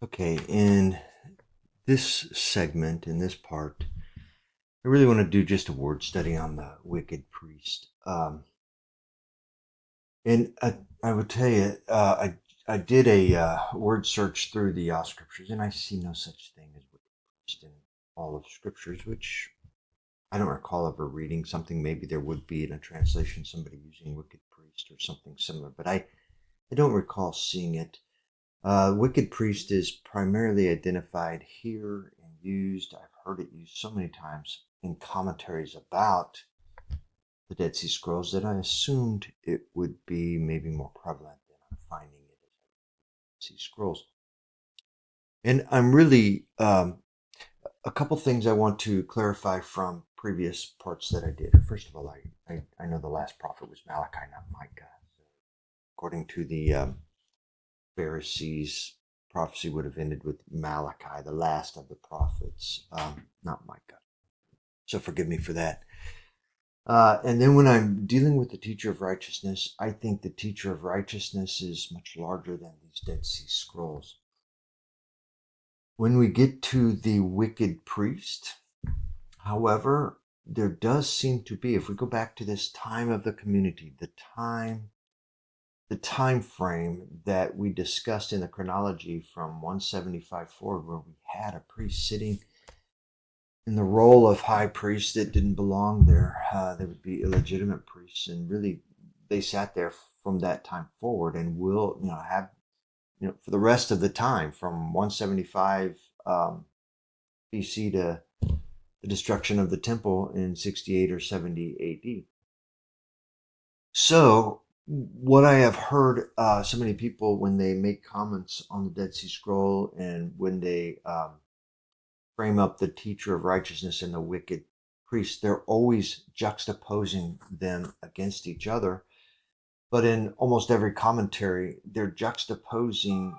Okay, in this segment, in this part, I really want to do just a word study on the wicked priest. And I would tell you, I did a word search through the scriptures, and I see no such thing as wicked priest in all of scriptures, which I don't recall ever reading something. Maybe there would be in a translation somebody using wicked priest or something similar, but I don't recall seeing it. Wicked priest is primarily identified here and used. I've heard it used so many times in commentaries about the Dead Sea Scrolls that I assumed it would be maybe more prevalent than I'm finding it in Dead Sea Scrolls. And I'm really a couple things I want to clarify from previous parts that I did. First of all, I know the last prophet was Malachi, not Micah. According to the Pharisees, prophecy would have ended with Malachi, the last of the prophets, not Micah. So forgive me for that. And then when I'm dealing with the teacher of righteousness, I think the teacher of righteousness is much larger than these Dead Sea Scrolls. When we get to the wicked priest, however, there does seem to be, if we go back to this time of the community, the time frame that we discussed in the chronology from 175 forward, where we had a priest sitting in the role of high priest that didn't belong there. They would be illegitimate priests, and really, they sat there from that time forward, and will have for the rest of the time from 175 BC to the destruction of the temple in 68 or 70 AD. So, what I have heard so many people when they make comments on the Dead Sea Scroll, and when they frame up the teacher of righteousness and the wicked priest, they're always juxtaposing them against each other. But in almost every commentary, they're juxtaposing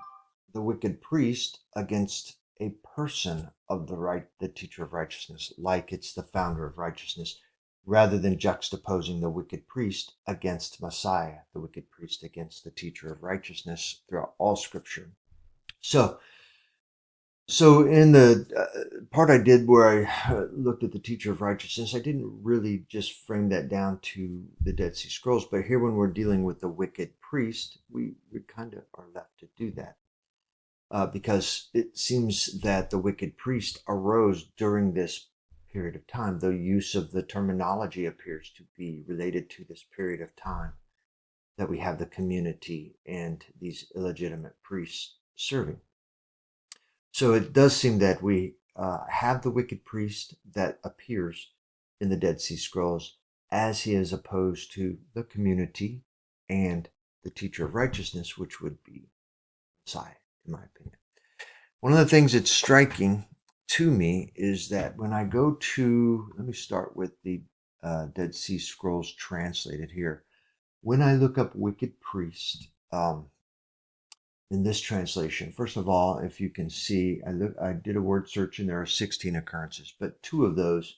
the wicked priest against a person of the teacher of righteousness, like it's the founder of righteousness, rather than juxtaposing the wicked priest against Messiah, the wicked priest against the teacher of righteousness throughout all scripture. So, so in the part I did where I looked at the teacher of righteousness, I didn't really just frame that down to the Dead Sea Scrolls, but here when we're dealing with the wicked priest, we kind of are left to do that. Because it seems that the wicked priest arose during this period of time. The use of the terminology appears to be related to this period of time that we have the community and these illegitimate priests serving. So it does seem that we have the wicked priest that appears in the Dead Sea Scrolls as he is opposed to the community and the teacher of righteousness, which would be Messiah, in my opinion. One of the things that's striking to me is that when I go to, let me start with the Dead Sea Scrolls translated here. When I look up wicked priest, in this translation, first of all, if you can see, I did a word search and there are 16 occurrences, but two of those,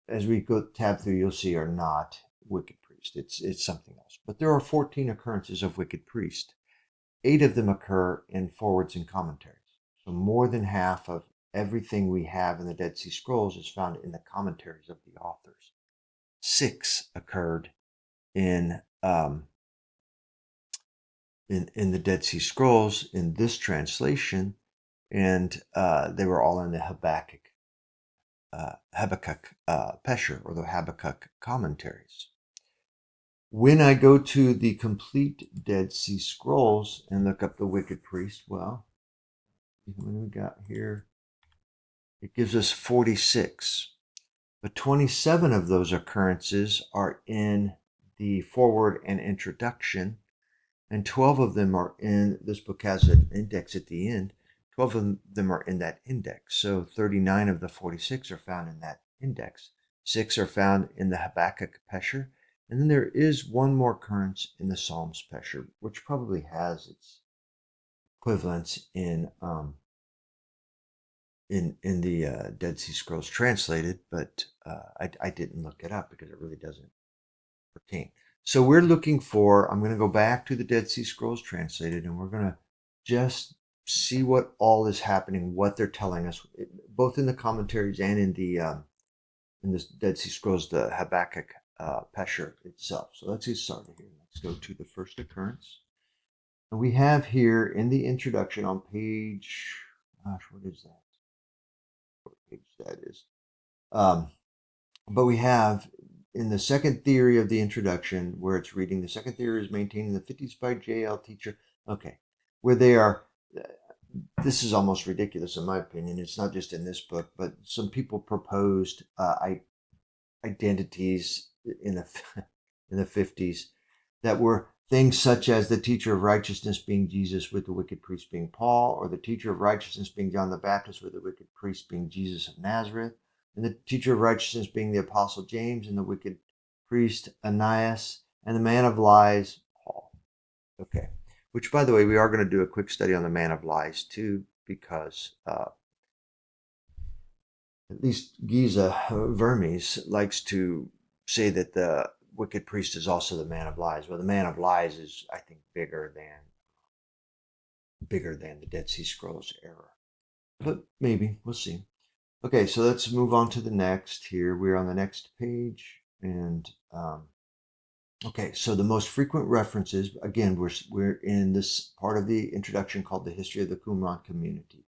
as we go tab through, you'll see are not wicked priest. It's something else. But there are 14 occurrences of wicked priest. 8 of them occur in forwards and commentaries. So more than half of everything we have in the Dead Sea Scrolls is found in the commentaries of the authors. 6 occurred in in the Dead Sea Scrolls in this translation, and they were all in the Habakkuk Pesher, or the Habakkuk commentaries. When I go to the complete Dead Sea Scrolls and look up the wicked priest, well, when we got here, it gives us 46. But 27 of those occurrences are in the foreword and introduction, and 12 of them are in this book has an index at the end. 12 of them are in that index. So 39 of the 46 are found in that index. 6 are found in the Habakkuk Pesher. And then there is one more occurrence in the Psalms Pesher, which probably has its equivalents in the Dead Sea Scrolls translated, but I didn't look it up because it really doesn't pertain. So we're looking for, I'm going to go back to the Dead Sea Scrolls translated, and we're going to just see what all is happening, what they're telling us, both in the commentaries and in the Dead Sea Scrolls, the Habakkuk Pesher itself. So let's get started here. Let's go to the first occurrence. And we have here in the introduction on page, gosh, what is that? What page that is? But we have in the second theory of the introduction, where it's reading, the second theory is maintaining the 50s by J.L. Teacher. Okay, where they are, this is almost ridiculous in my opinion. It's not just in this book, but some people proposed identities in the in the 50s that were things such as the teacher of righteousness being Jesus with the wicked priest being Paul, or the teacher of righteousness being John the Baptist with the wicked priest being Jesus of Nazareth, and the teacher of righteousness being the apostle James and the wicked priest Ananias, and the man of lies Paul. Okay, which by the way, we are going to do a quick study on the man of lies too, because at least Giza Vermes likes to say that the wicked priest is also the man of lies. Well, the man of lies is, I think, bigger than the Dead Sea Scrolls era. But maybe we'll see. Okay, so let's move on to the next. Here we're on the next page, and okay, so the most frequent references. Again, we're in this part of the introduction called the history of the Qumran community,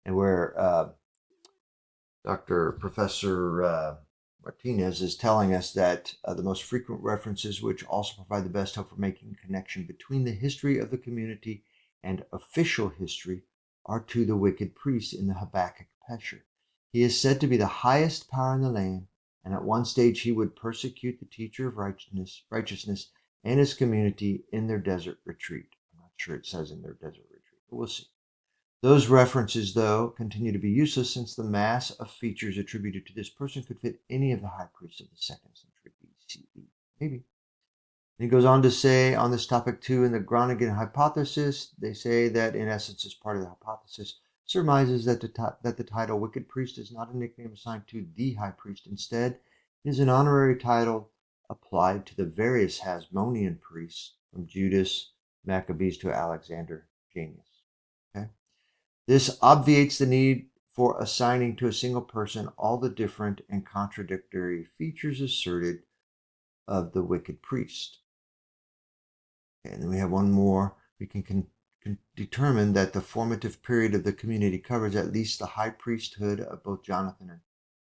and where Professor Martinez is telling us that the most frequent references, which also provide the best hope for making a connection between the history of the community and official history, are to the wicked priest in the Habakkuk Pesher. He is said to be the highest power in the land, and at one stage he would persecute the teacher of righteousness and his community in their desert retreat. I'm not sure it says in their desert retreat, but we'll see. Those references, though, continue to be useless since the mass of features attributed to this person could fit any of the high priests of the 2nd century BCE. Maybe. And he goes on to say on this topic too, in the Groningen hypothesis, they say that in essence, as part of the hypothesis, surmises that the title wicked priest is not a nickname assigned to the high priest. Instead, it is an honorary title applied to the various Hasmonean priests from Judas Maccabees to Alexander Jannaeus. Okay? This obviates the need for assigning to a single person all the different and contradictory features asserted of the wicked priest. Okay, and then we have one more. We can determine that the formative period of the community covers at least the high priesthood of both Jonathan and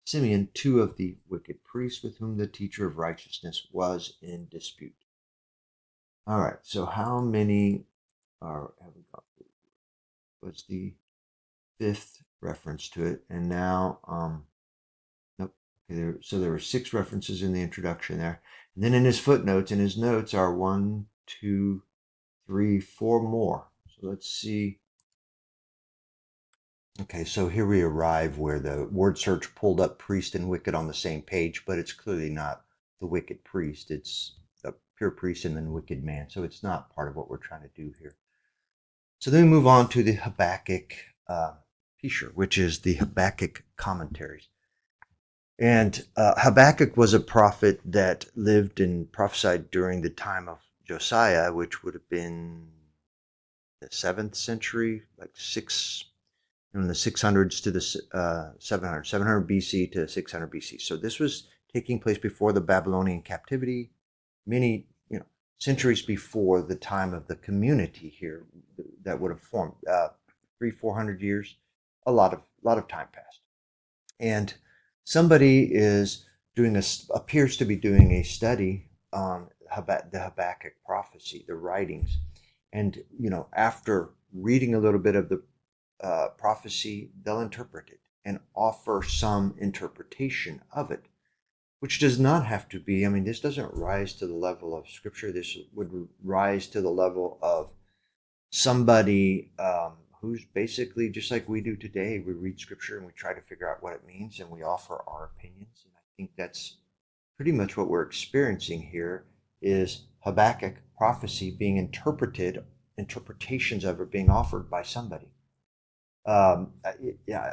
Simeon, two of the wicked priests with whom the teacher of righteousness was in dispute. All right, so how many have we got? What's the 5th reference to it? And now, nope. Okay, so there were 6 references in the introduction there. And then in his footnotes, in his notes are 1, 2, 3, 4 more. So let's see. Okay, so here we arrive where the word search pulled up priest and wicked on the same page, but it's clearly not the wicked priest. It's a pure priest and then wicked man. So it's not part of what we're trying to do here. So then we move on to the Habakkuk Pesher, which is the Habakkuk commentaries. And Habakkuk was a prophet that lived and prophesied during the time of Josiah, which would have been the 7th century, like from the 600s to the 700 BC to 600 BC. So this was taking place before the Babylonian captivity, many centuries before the time of the community here that would have formed. 300-400 years, a lot of time passed, and somebody appears to be doing a study on the Habakkuk prophecy, the writings, and after reading a little bit of the prophecy, they'll interpret it and offer some interpretation of it, which does not have to be, this doesn't rise to the level of scripture. This would rise to the level of somebody who's basically just like we do today. We read scripture and we try to figure out what it means and we offer our opinions. And I think that's pretty much what we're experiencing here is Habakkuk prophecy being interpreted, interpretations of it being offered by somebody.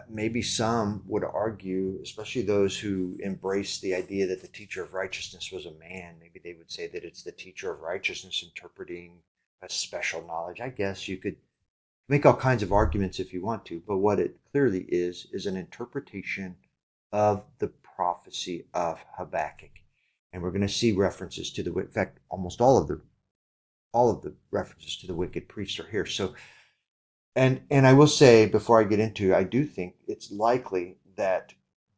Maybe some would argue, especially those who embrace the idea that the teacher of righteousness was a man, maybe they would say that it's the teacher of righteousness interpreting a special knowledge. I guess you could Make all kinds of arguments if you want to, but what it clearly is an interpretation of the prophecy of Habakkuk. And we're going to see references to in fact, almost all of the references to the wicked priest are here. So, and I will say before I get into it, I do think it's likely that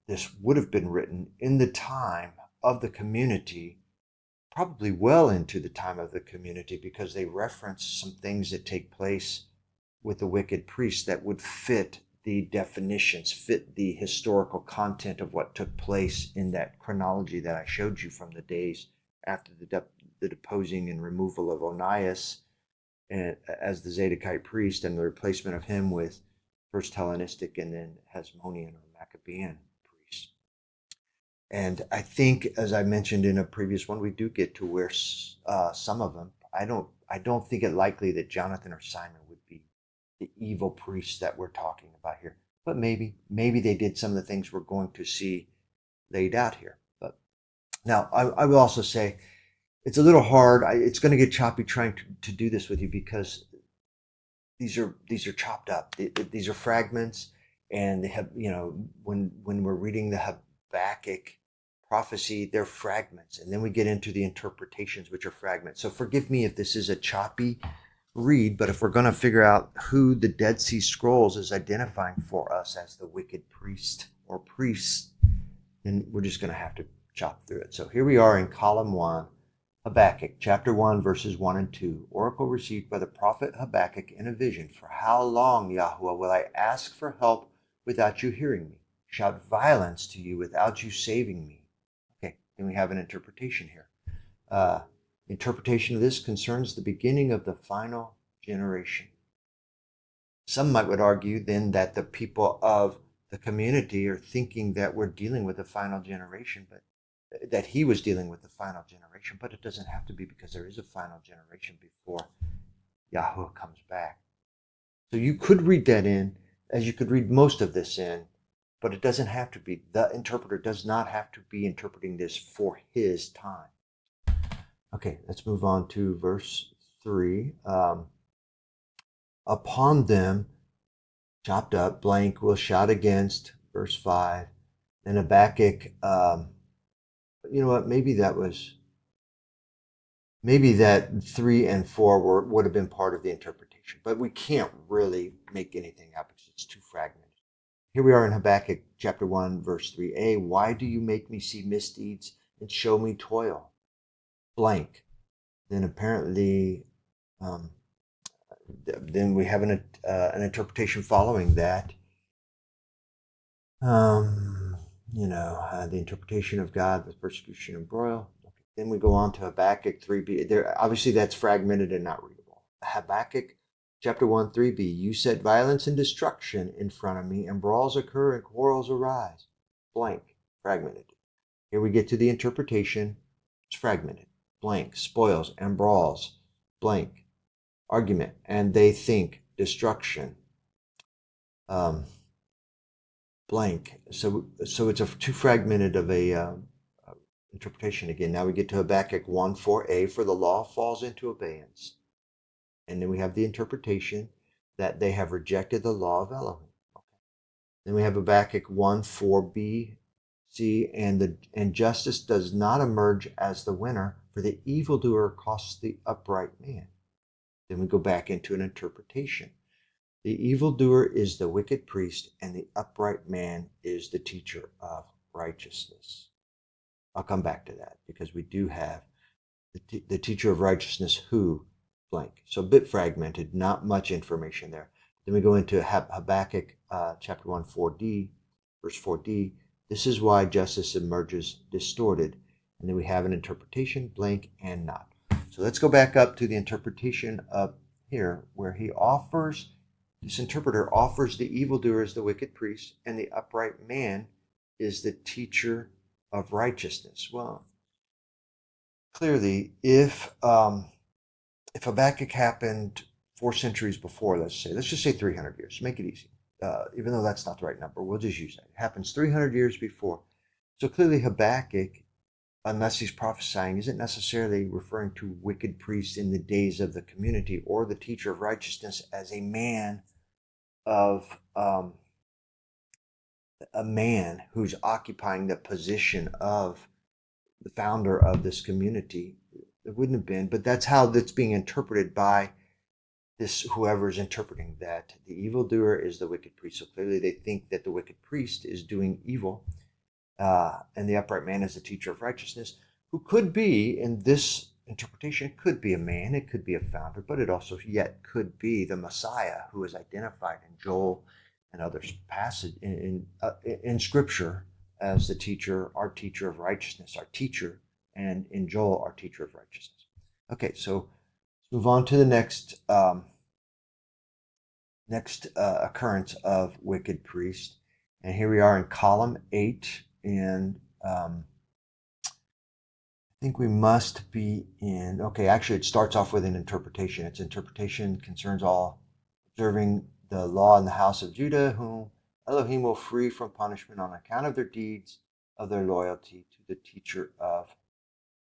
this would have been written in the time of the community, probably well into the time of the community, because they reference some things that take place with the wicked priest that would fit the definitions, fit the historical content of what took place in that chronology that I showed you from the days after the deposing and removal of Onias as the Zadokite priest and the replacement of him with first Hellenistic and then Hasmonean or Maccabean priests. And I think, as I mentioned in a previous one, we do get to where some of them. I don't think it likely that Jonathan or Simon would be the evil priests that we're talking about here. But maybe they did some of the things we're going to see laid out here. But now I will also say it's a little hard. It's going to get choppy trying to do this with you because these are chopped up. These are fragments, and they have when we're reading the Habakkuk prophecy, they're fragments, and then we get into the interpretations, which are fragments. So forgive me if this is a choppy read, but if we're going to figure out who the Dead Sea Scrolls is identifying for us as the wicked priest or priests, then we're just going to have to chop through it. So here we are in column 1, Habakkuk, chapter 1, verses 1 and 2. Oracle received by the prophet Habakkuk in a vision. For how long, Yahweh, will I ask for help without you hearing me? Shout violence to you without you saving me. Okay, then we have an interpretation here. Interpretation of this concerns the beginning of the final generation. Some would argue then that the people of the community are thinking that we're dealing with the final generation, but that he was dealing with the final generation, but it doesn't have to be, because there is a final generation before Yahweh comes back. So you could read that in, as you could read most of this in, but it doesn't have to be. The interpreter does not have to be interpreting this for his time. Okay, let's move on to verse 3. Upon them, chopped up, blank, will shout against, verse 5. Then Habakkuk, you know what, maybe that 3 and 4 would have been part of the interpretation, but we can't really make anything out because it's too fragmented. Here we are in Habakkuk chapter 1, verse 3a. Why do you make me see misdeeds and show me toil? Blank. Then apparently, then we have an interpretation following that. The interpretation of God with persecution and broil. Okay. Then we go on to Habakkuk 3b. There, obviously, that's fragmented and not readable. Habakkuk chapter 1, 3b. You set violence and destruction in front of me, and brawls occur and quarrels arise. Blank. Fragmented. Here we get to the interpretation. It's fragmented. Blank. Spoils and brawls. Blank. Argument. And they think destruction. Blank. So it's too fragmented of a interpretation again. Now we get to Habakkuk 1, 4a. For the law falls into abeyance. And then we have the interpretation that they have rejected the law of Elohim. Okay. Then we have Habakkuk 1, 4b, c. And justice does not emerge as the winner, for the evildoer costs the upright man. Then we go back into an interpretation. The evildoer is the wicked priest, and the upright man is the teacher of righteousness. I'll come back to that, because we do have the teacher of righteousness who, blank. So a bit fragmented, not much information there. Then we go into Habakkuk chapter 1, 4d, verse 4d. This is why justice emerges distorted. And then we have an interpretation, blank and not. So let's go back up to the interpretation of here, where this interpreter offers the evildoer as the wicked priest, and the upright man is the teacher of righteousness. Well, clearly, if Habakkuk happened 4 centuries before, let's just say 300 years, make it easy. Even though that's not the right number, we'll just use that. It happens 300 years before. So clearly Habakkuk unless he's prophesying, isn't necessarily referring to wicked priests in the days of the community or the teacher of righteousness as of a man who's occupying the position of the founder of this community. It wouldn't have been, but that's how that's being interpreted by this whoever's interpreting that. The evildoer is the wicked priest. So clearly they think that the wicked priest is doing evil, and the upright man is the teacher of righteousness, who could be, in this interpretation, it could be a man, it could be a founder, but it also yet could be the Messiah, who is identified in Joel and others passage in Scripture as the teacher, our teacher of righteousness, our teacher, and in Joel, our teacher of righteousness. Okay, so let's move on to the next occurrence of wicked priest, and here we are in column 8, and I think we must be in. Okay, actually, it starts off with an interpretation. Its interpretation concerns all observing the law in the house of Judah, whom Elohim will free from punishment on account of their deeds, of their loyalty to the teacher of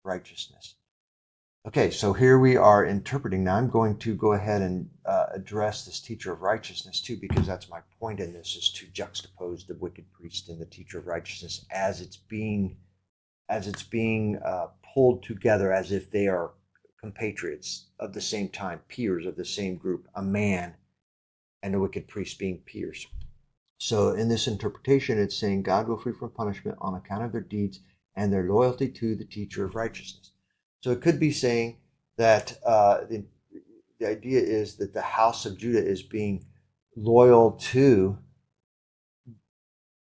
righteousness. Okay, so here we are interpreting. Now I'm going to go ahead and address this teacher of righteousness too, because that's my point in this, is to juxtapose the wicked priest and the teacher of righteousness as it's being pulled together as if they are compatriots of the same time, peers of the same group, a man and a wicked priest being peers. So in this interpretation, it's saying God will free from punishment on account of their deeds and their loyalty to the teacher of righteousness. So it could be saying that the idea is that the house of Judah is being loyal to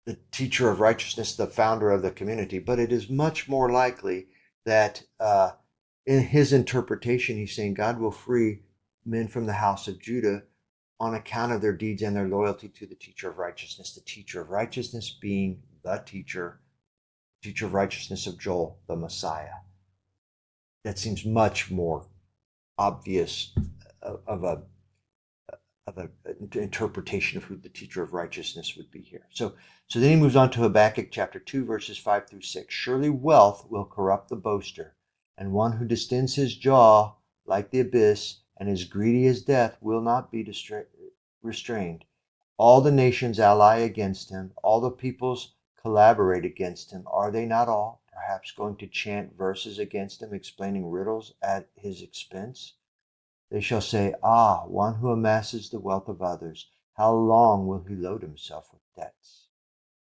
the teacher of righteousness, the founder of the community. But it is much more likely that in his interpretation, he's saying God will free men from the house of Judah on account of their deeds and their loyalty to the teacher of righteousness. The teacher of righteousness being the teacher of righteousness of Joel, the Messiah. That seems much more obvious of an interpretation of who the teacher of righteousness would be here. So then he moves on to Habakkuk chapter 2, verses 5 through 6. Surely wealth will corrupt the boaster, and one who distends his jaw like the abyss and is greedy as death will not be restrained. All the nations ally against him. All the peoples collaborate against him. Are they not all perhaps going to chant verses against him, explaining riddles at his expense? They shall say, Ah, one who amasses the wealth of others, how long will he load himself with debts?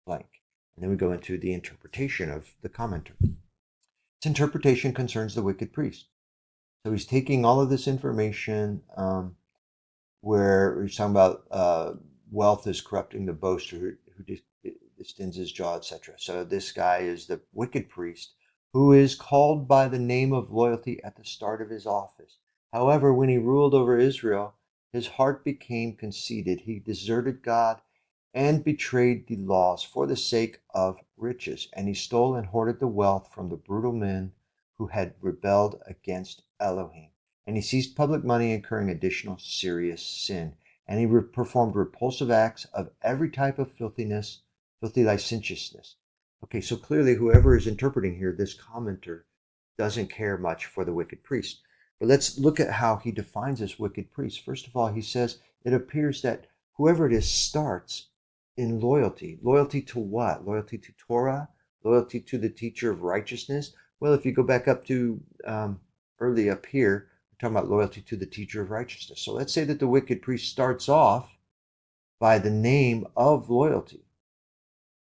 Blank. And then we go into the interpretation of the commenter. Its interpretation concerns the wicked priest. So he's taking all of this information where he's talking about wealth is corrupting the boaster who distends his jaw, etc. So this guy is the wicked priest who is called by the name of loyalty at the start of his office. However, when he ruled over Israel, his heart became conceited. He deserted God and betrayed the laws for the sake of riches, and he stole and hoarded the wealth from the brutal men who had rebelled against Elohim. And he seized public money, incurring additional serious sin. And he performed repulsive acts of every type of filthy licentiousness. Okay, so clearly whoever is interpreting here, this commenter, doesn't care much for the wicked priest. But let's look at how he defines this wicked priest. First of all, he says it appears that whoever it is starts in loyalty. Loyalty to what? Loyalty to Torah? Loyalty to the teacher of righteousness? Well, if you go back up to early up here, we're talking about loyalty to the teacher of righteousness. So let's say that the wicked priest starts off by the name of loyalty.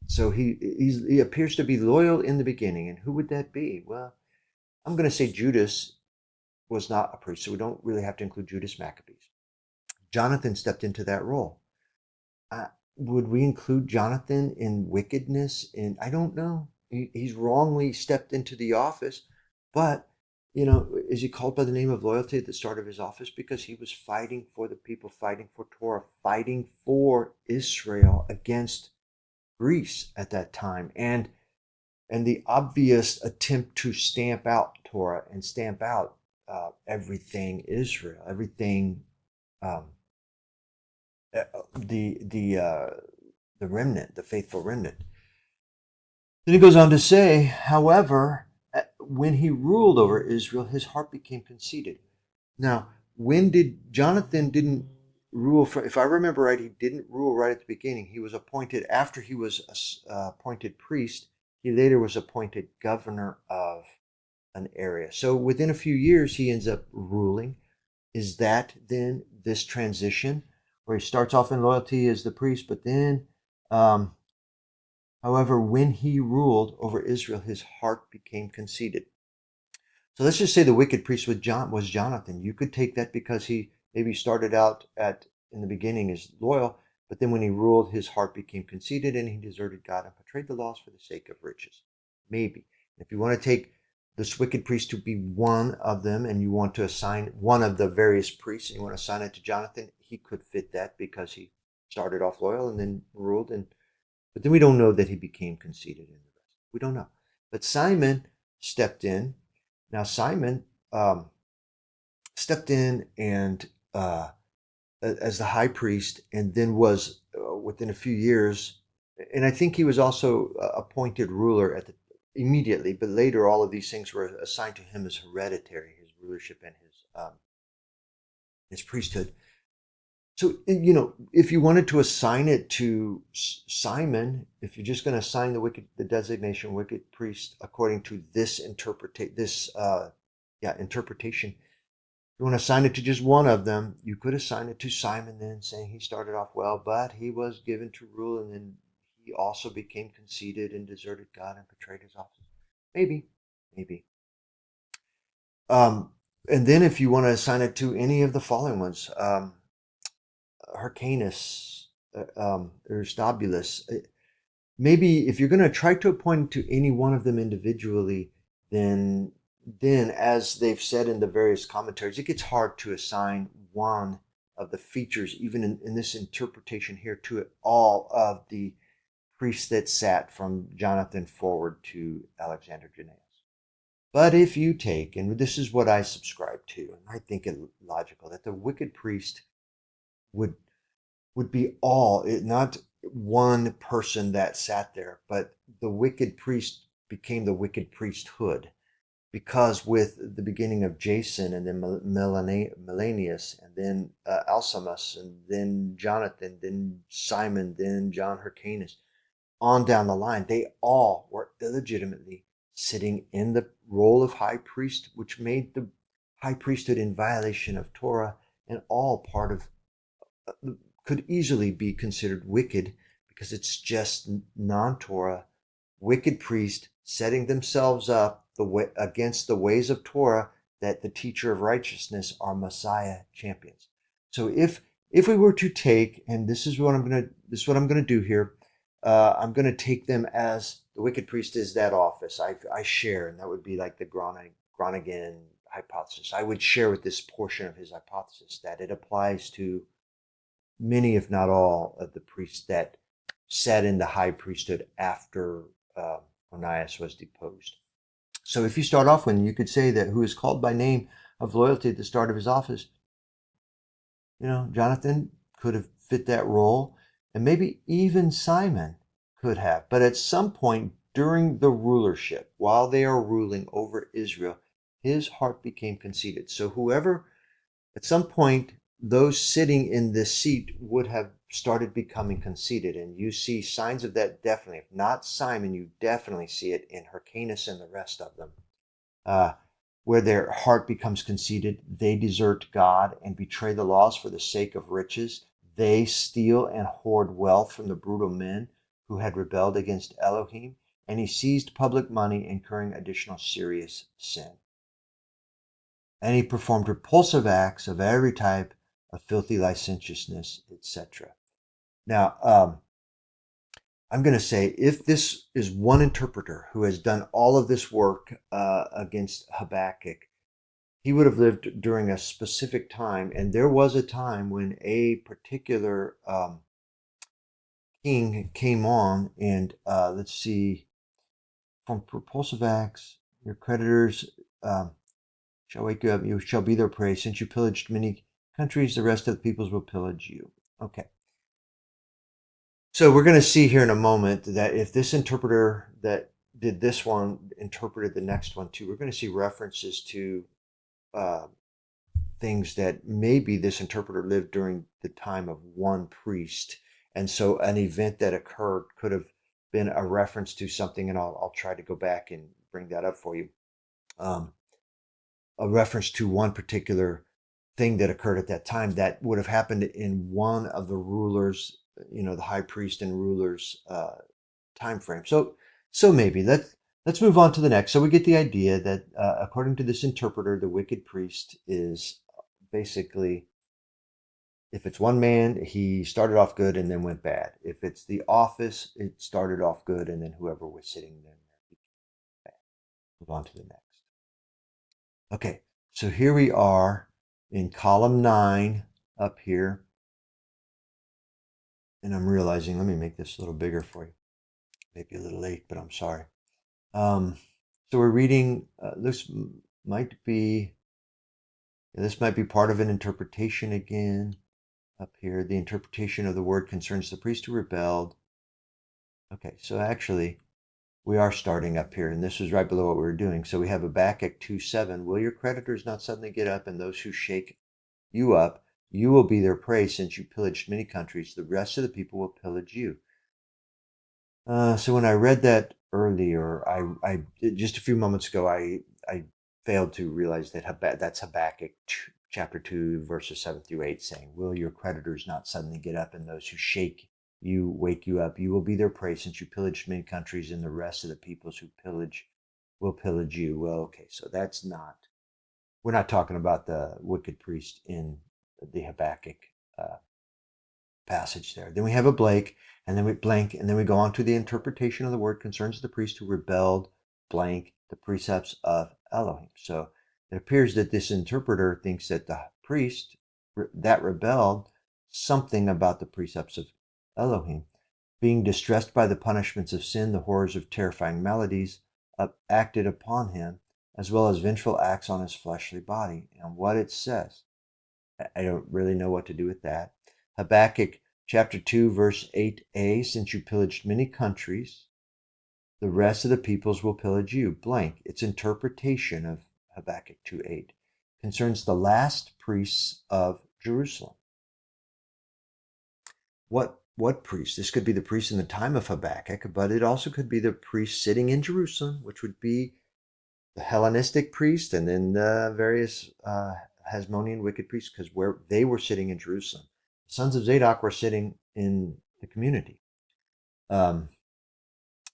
So he appears to be loyal in the beginning. And who would that be? Well, I'm going to say Judas was not a priest, so we don't really have to include Judas Maccabees. Jonathan stepped into that role. Would we include Jonathan in wickedness? I don't know. He's wrongly stepped into the office, but is he called by the name of loyalty at the start of his office? Because he was fighting for the people, fighting for Torah, fighting for Israel against Greece at that time, and the obvious attempt to stamp out Torah and stamp out everything Israel, everything the remnant, the faithful remnant. Then he goes on to say, however, when he ruled over Israel, his heart became conceited. Now, when did Jonathan didn't rule? If I remember right, he didn't rule right at the beginning. He was appointed after he was appointed priest. He later was appointed governor of an area. So within a few years, he ends up ruling. Is that then this transition where he starts off in loyalty as the priest, but then, um, however, when he ruled over Israel, his heart became conceited. So let's just say the wicked priest was Jonathan. You could take that because he maybe started out at in the beginning as loyal, but then when he ruled, his heart became conceited and he deserted God and betrayed the laws for the sake of riches. Maybe. If you want to take this wicked priest to be one of them and you want to assign one of the various priests and you want to assign it to Jonathan, he could fit that because he started off loyal and then ruled, and but then we don't know that he became conceited in the rest. We don't know. But Simon stepped in. Now Simon stepped in and as the high priest, and then was within a few years, and I think he was also appointed ruler at the immediately. But later, all of these things were assigned to him as hereditary, his rulership and his priesthood. So, if you wanted to assign it to Simon, if you're just going to assign the designation wicked priest according to this interpretation, if you want to assign it to just one of them, you could assign it to Simon then, saying he started off well, but he was given to rule, and then he also became conceited and deserted God and betrayed his office. Maybe, maybe. And then if you want to assign it to any of the following ones, Hyrcanus, Aristobulus. Maybe if you're going to try to appoint to any one of them individually, then as they've said in the various commentaries, it gets hard to assign one of the features, even in this interpretation here, to all of the priests that sat from Jonathan forward to Alexander Jannaeus. But if you take, and this is what I subscribe to, and I think it logical, that the wicked priest would be all, not one person that sat there, but the wicked priest became the wicked priesthood, because with the beginning of Jason and then Melanius and then Alcimus and then Jonathan, then Simon, then John Hyrcanus, on down the line, they all were illegitimately sitting in the role of high priest, which made the high priesthood in violation of Torah, and all part of could easily be considered wicked because it's just non-Torah, wicked priests setting themselves up against the ways of Torah that the teacher of righteousness, our Messiah, champions. So if we were to take, and this is what I'm gonna do here, I'm gonna take them as the wicked priest is that office I share, and that would be like the Groningen hypothesis. I would share with this portion of his hypothesis that it applies to many, if not all, of the priests that sat in the high priesthood after Onias was deposed. So if you start off when you could say that who is called by name of loyalty at the start of his office, Jonathan could have fit that role, and maybe even Simon could have. But at some point during the rulership, while they are ruling over Israel, his heart became conceited. So whoever, at some point, those sitting in this seat would have started becoming conceited. And you see signs of that definitely. If not Simon, you definitely see it in Hyrcanus and the rest of them, where their heart becomes conceited. They desert God and betray the laws for the sake of riches. They steal and hoard wealth from the brutal men who had rebelled against Elohim. And he seized public money, incurring additional serious sin. And he performed repulsive acts of every type of filthy licentiousness, etc. Now, I'm going to say, if this is one interpreter who has done all of this work against Habakkuk, he would have lived during a specific time, and there was a time when a particular king came on, and let's see, from repulsive acts, your creditors shall wake you up, you shall be their prey. Since you pillaged many countries, the rest of the peoples will pillage you. Okay. So we're going to see here in a moment that if this interpreter that did this one, interpreted the next one too. We're going to see references to uh, things that maybe this interpreter lived during the time of one priest. And so an event that occurred could have been a reference to something, and I'll try to go back and bring that up for you. Um, a reference to one particular thing that occurred at that time that would have happened in one of the rulers, the high priest and rulers time frame. So maybe let's move on to the next. So we get the idea that according to this interpreter, the wicked priest is basically, if it's one man, he started off good and then went bad. If it's the office, it started off good and then whoever was sitting there became bad. Move on to the next. Okay, so here we are in column 9 up here. And I'm realizing, let me make this a little bigger for you. Maybe a little late, but I'm sorry. So we're reading, might be, this might be part of an interpretation again up here. The interpretation of the word concerns the priest who rebelled. Okay, so actually, we are starting up here, and this is right below what we were doing. So we have Habakkuk 2:7. Will your creditors not suddenly get up, and those who shake you up, you will be their prey, since you pillaged many countries. The rest of the people will pillage you. So when I read that earlier, I just a few moments ago, I failed to realize that that's Habakkuk chapter 2, verses 7 through 8, saying, will your creditors not suddenly get up, and those who shake you wake you up? You will be their prey, since you pillaged many countries, and the rest of the peoples who pillage will pillage you. Well, okay, so we're not talking about the wicked priest in the Habakkuk uh, passage there. Then we have a blank, and then we go on to the interpretation of the word concerns the priest who rebelled, blank, the precepts of Elohim. So it appears that this interpreter thinks that the priest that rebelled something about the precepts of Elohim, being distressed by the punishments of sin, the horrors of terrifying maladies acted upon him, as well as vengeful acts on his fleshly body. And what it says, I don't really know what to do with that. Habakkuk chapter 2, verse 8a, since you pillaged many countries, the rest of the peoples will pillage you. Blank. Its interpretation of Habakkuk 2:8 concerns the last priests of Jerusalem. What priest? This could be the priest in the time of Habakkuk, but it also could be the priest sitting in Jerusalem, which would be the Hellenistic priest, and then the various Hasmonean wicked priests, because where they were sitting in Jerusalem, the sons of Zadok were sitting in the community.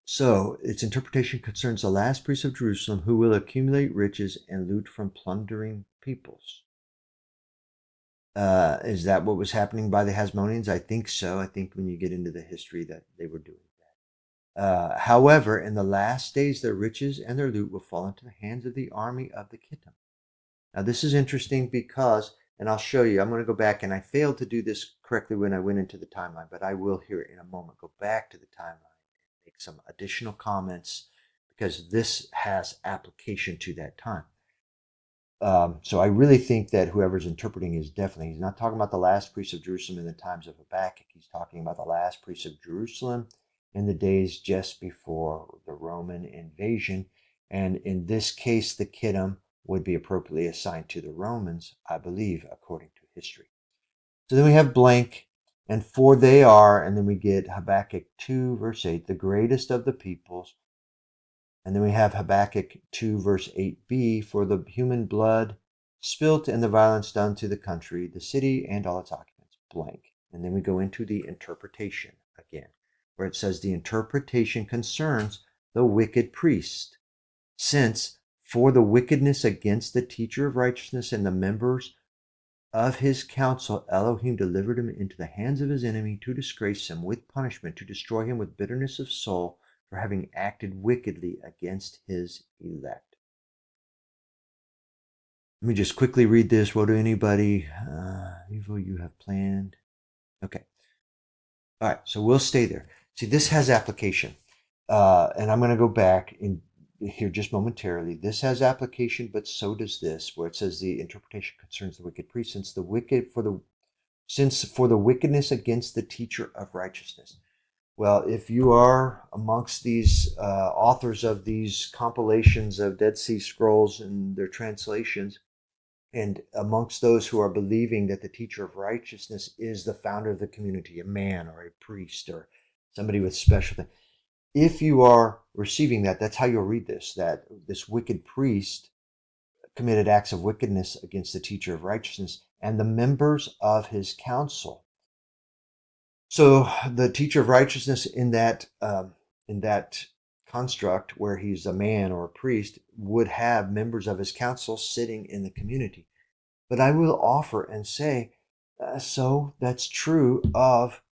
So its interpretation concerns the last priest of Jerusalem, who will accumulate riches and loot from plundering peoples. Is that what was happening by the Hasmoneans? I think so. I think when you get into the history that they were doing that. However, in the last days, their riches and their loot will fall into the hands of the army of the Kittim. Now, this is interesting because, and I'll show you, I'm going to go back, and I failed to do this correctly when I went into the timeline, but I will here in a moment go back to the timeline and make some additional comments because this has application to that time. So I really think that whoever's interpreting is he's not talking about the last priest of Jerusalem in the times of Habakkuk. He's talking about the last priest of Jerusalem in the days just before the Roman invasion. And in this case, the Kittim would be appropriately assigned to the Romans, I believe, according to history. So then we have blank, and for they are, and then we get Habakkuk 2, verse 8, the greatest of the peoples. And then we have Habakkuk 2, verse 8b, for the human blood spilt and the violence done to the country, the city, and all its occupants, blank. And then we go into the interpretation again, where it says the interpretation concerns the wicked priest, since for the wickedness against the teacher of righteousness and the members of his council, Elohim delivered him into the hands of his enemy to disgrace him with punishment, to destroy him with bitterness of soul, for having acted wickedly against his elect. Let me just quickly read this. Woe to anybody, evil you have planned. Okay. All right, so we'll stay there. See, this has application. And I'm going to go back in here just momentarily. This has application, but so does this, where it says the interpretation concerns the wicked priest, since for the wickedness against the teacher of righteousness. Well, if you are amongst these authors of these compilations of Dead Sea Scrolls and their translations, and amongst those who are believing that the teacher of righteousness is the founder of the community, a man or a priest or somebody with special thing, if you are receiving that, that's how you'll read this, that this wicked priest committed acts of wickedness against the teacher of righteousness and the members of his council. So the teacher of righteousness in that construct, where he's a man or a priest, would have members of his council sitting in the community. But I will offer and say, so that's true of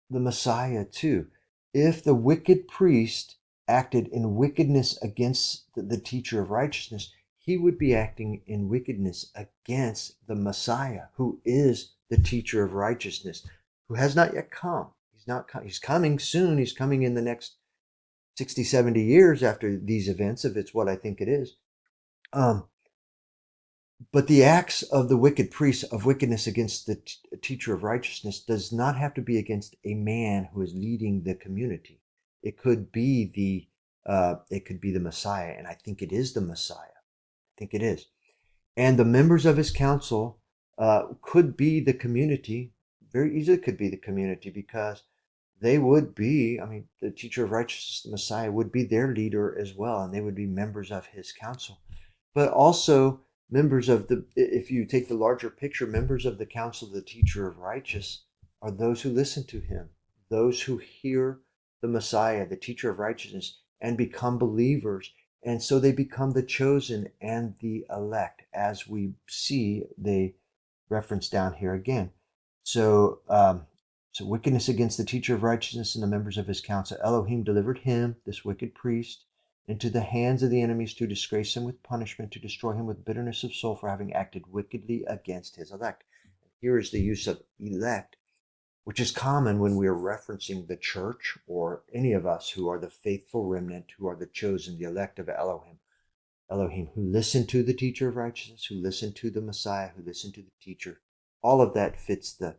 the Messiah too. If the wicked priest acted in wickedness against the teacher of righteousness, he would be acting in wickedness against the Messiah, who is the teacher of righteousness, who has not yet come. He's coming soon. He's coming in the next 60, 70 years after these events, if it's what I think it is. But the acts of the wicked priest of wickedness against the teacher of righteousness does not have to be against a man who is leading the community. It could be the Messiah, and I think it is the Messiah. I think it is. And the members of his council could be the community. Very easily could be the community, because they would be, I mean, the teacher of righteousness, the Messiah, would be their leader as well, and they would be members of his council. But also members of if you take the larger picture, members of the council of the teacher of righteous are those who listen to him, those who hear the Messiah, the teacher of righteousness, and become believers. And so they become the chosen and the elect, as we see they reference down here again. So, so wickedness against the teacher of righteousness and the members of his council. Elohim delivered him, this wicked priest, into the hands of the enemies to disgrace him with punishment, to destroy him with bitterness of soul for having acted wickedly against his elect. Here is the use of elect, which is common when we are referencing the church or any of us who are the faithful remnant, who are the chosen, the elect of Elohim. Elohim, who listen to the teacher of righteousness, who listen to the Messiah, who listen to the teacher. All of that fits the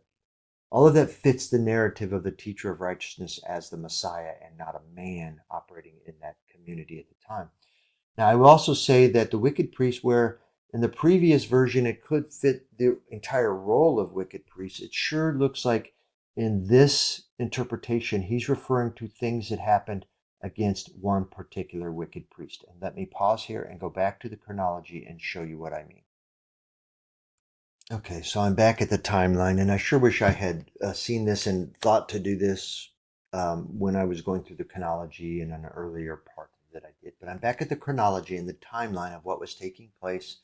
narrative of the teacher of righteousness as the Messiah, and not a man operating in that community at the time. Now, I will also say that the wicked priest, where in the previous version it could fit the entire role of wicked priest, it sure looks like in this interpretation he's referring to things that happened against one particular wicked priest. And let me pause here and go back to the chronology and show you what I mean. Okay, so I'm back at the timeline, and I sure wish I had seen this and thought to do this when I was going through the chronology in an earlier part that I did. But I'm back at the chronology and the timeline of what was taking place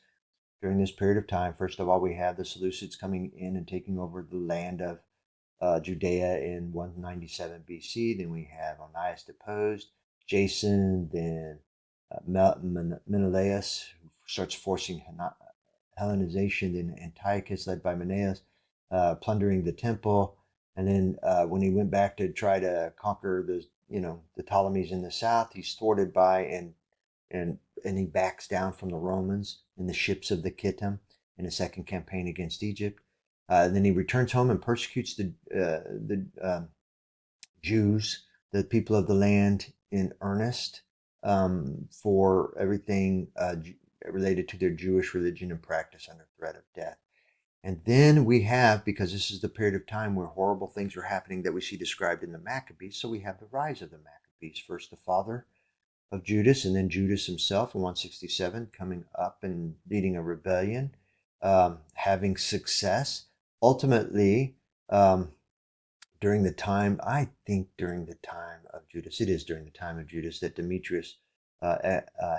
during this period of time. First of all, we have the Seleucids coming in and taking over the land of Judea in 197 BC. Then we have Onias deposed, Jason, then Menelaus, who starts forcing Hellenization, then Antiochus, led by Menaeus, plundering the temple. And then when he went back to try to conquer the Ptolemies in the south, he's thwarted by and he backs down from the Romans in the ships of the Kittim in a second campaign against Egypt. Then he returns home and persecutes the Jews, the people of the land, in earnest for everything related to their Jewish religion and practice under threat of death. And then we have, because this is the period of time where horrible things are happening that we see described in the Maccabees, so we have the rise of the Maccabees. First, the father of Judas, and then Judas himself in 167 coming up and leading a rebellion, having success. Ultimately, during the time of Judas, it is during the time of Judas that Demetrius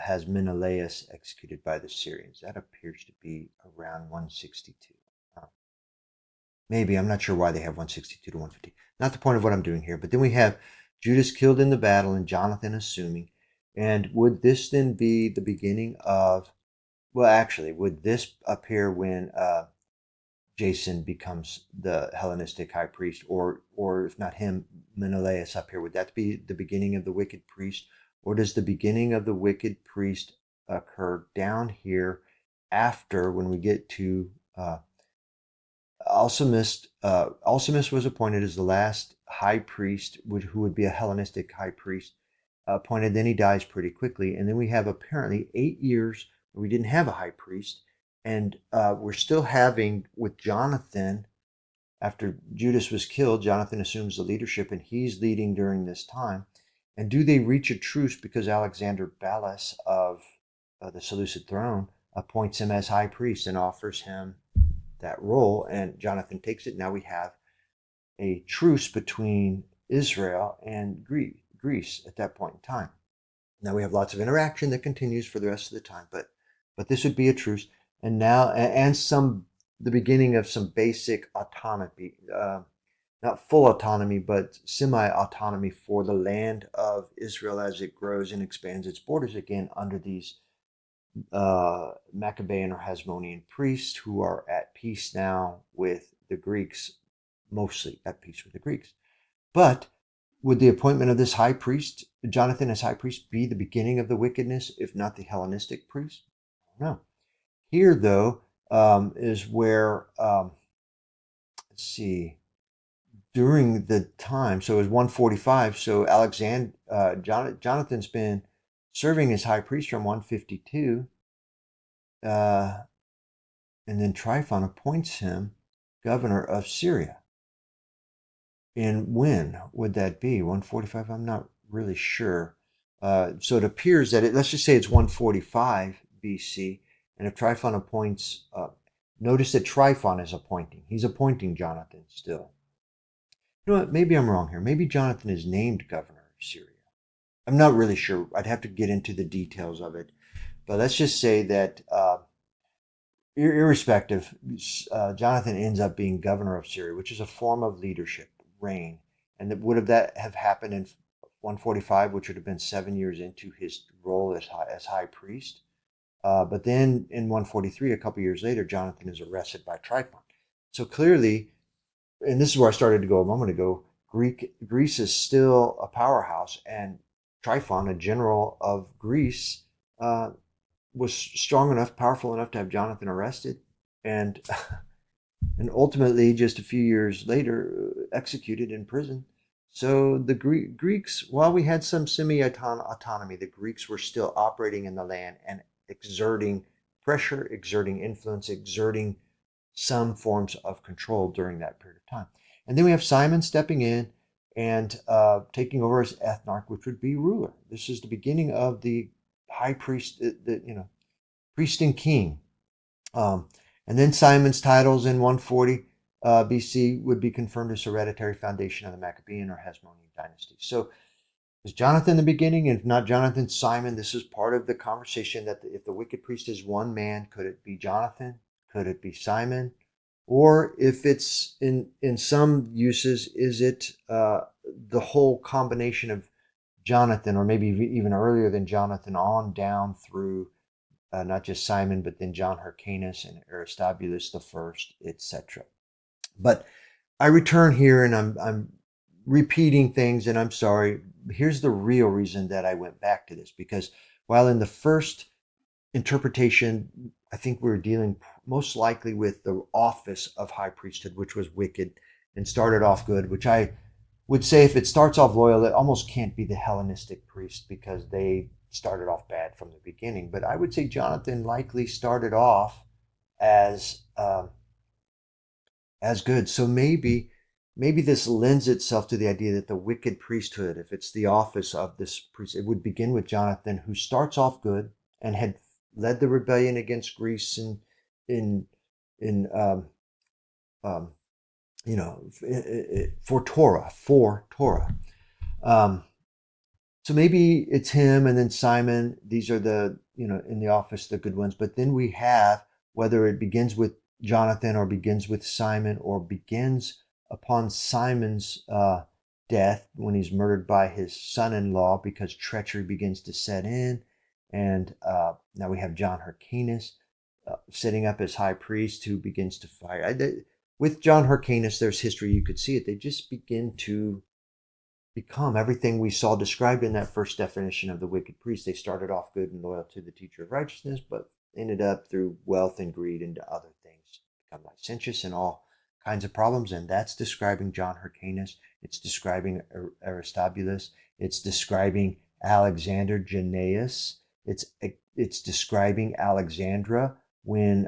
has Menelaus executed by the Syrians. That appears to be around 162. Maybe, I'm not sure why they have 162 to 150. Not the point of what I'm doing here. But then we have Judas killed in the battle and Jonathan assuming. And would this then be the beginning of, well, actually, would this appear when Jason becomes the Hellenistic high priest, or if not him, Menelaus up here? Would that be the beginning of the wicked priest, or does the beginning of the wicked priest occur down here after, when we get to Alcimus was appointed as the last high priest, who would be a Hellenistic high priest, appointed. Then he dies pretty quickly, and then we have apparently 8 years where we didn't have a high priest, and we're still having with Jonathan. After Judas was killed, Jonathan assumes the leadership, and he's leading during this time. And do they reach a truce because Alexander Balas of the Seleucid throne appoints him as high priest and offers him that role, and Jonathan takes it. Now we have a truce between Israel and Greece at that point in time. Now we have lots of interaction that continues for the rest of the time, but this would be a truce, and now and some the beginning of some basic autonomy, not full autonomy, but semi-autonomy for the land of Israel as it grows and expands its borders again under these Maccabean or Hasmonean priests who are at peace now with the Greeks, mostly at peace with the Greeks. But would the appointment of this high priest, Jonathan as high priest, be the beginning of the wickedness, if not the Hellenistic priest? No. Here, though, is where, let's see, during the time, so it was 145, so Jonathan's been serving as high priest from 152, and then Tryphon appoints him governor of Syria. And when would that be? 145? I'm not really sure. So it appears that let's just say it's 145 BC. And if Tryphon appoints, notice that Tryphon is appointing. He's appointing Jonathan still. You know what? Maybe I'm wrong here. Maybe Jonathan is named governor of Syria. I'm not really sure. I'd have to get into the details of it. But let's just say that irrespective, Jonathan ends up being governor of Syria, which is a form of leadership, reign. And that have happened in 145, which would have been 7 years into his role as high priest. But then in 143, a couple years later, Jonathan is arrested by Tryphon. So clearly, and this is where I started to go a moment ago, Greece is still a powerhouse, and Tryphon, a general of Greece, was strong enough, powerful enough to have Jonathan arrested, and and ultimately, just a few years later, executed in prison. So the Greeks, while we had some semi-autonomy, the Greeks were still operating in the land and exerting pressure, exerting influence, exerting some forms of control during that period of time. And then we have Simon stepping in and taking over as ethnarch, which would be ruler. This is the beginning of the high priest, priest and king. And then Simon's titles in 140 BC would be confirmed as hereditary foundation of the Maccabean or Hasmonean dynasty. So is Jonathan the beginning? And if not Jonathan, Simon. This is part of the conversation that if the wicked priest is one man, could it be Jonathan? Could it be Simon? Or if it's in some uses, is it the whole combination of Jonathan, or maybe even earlier than Jonathan, on down through not just Simon, but then John Hyrcanus and Aristobulus the First, etc. But I return here, and I'm repeating things, and I'm sorry. Here's the real reason that I went back to this, because while in the first interpretation, I think we were dealing most likely with the office of high priesthood, which was wicked and started off good, which I would say if it starts off loyal, it almost can't be the Hellenistic priest because they started off bad from the beginning. But I would say Jonathan likely started off as good. So maybe this lends itself to the idea that the wicked priesthood, if it's the office of this priest, it would begin with Jonathan, who starts off good and had led the rebellion against Greece for Torah. So maybe it's him and then Simon. These are the, in the office, the good ones. But then we have, whether it begins with Jonathan or begins with Simon or begins upon Simon's death when he's murdered by his son-in-law because treachery begins to set in. And now we have John Hyrcanus setting up as high priest who begins to fire. With John Hyrcanus, there's history. You could see it. They just begin to become everything we saw described in that first definition of the wicked priest. They started off good and loyal to the teacher of righteousness, but ended up through wealth and greed into other things, become licentious and all kinds of problems, and that's describing John Hyrcanus. It's describing Aristobulus. It's describing Alexander Jannaeus. It's describing Alexandra when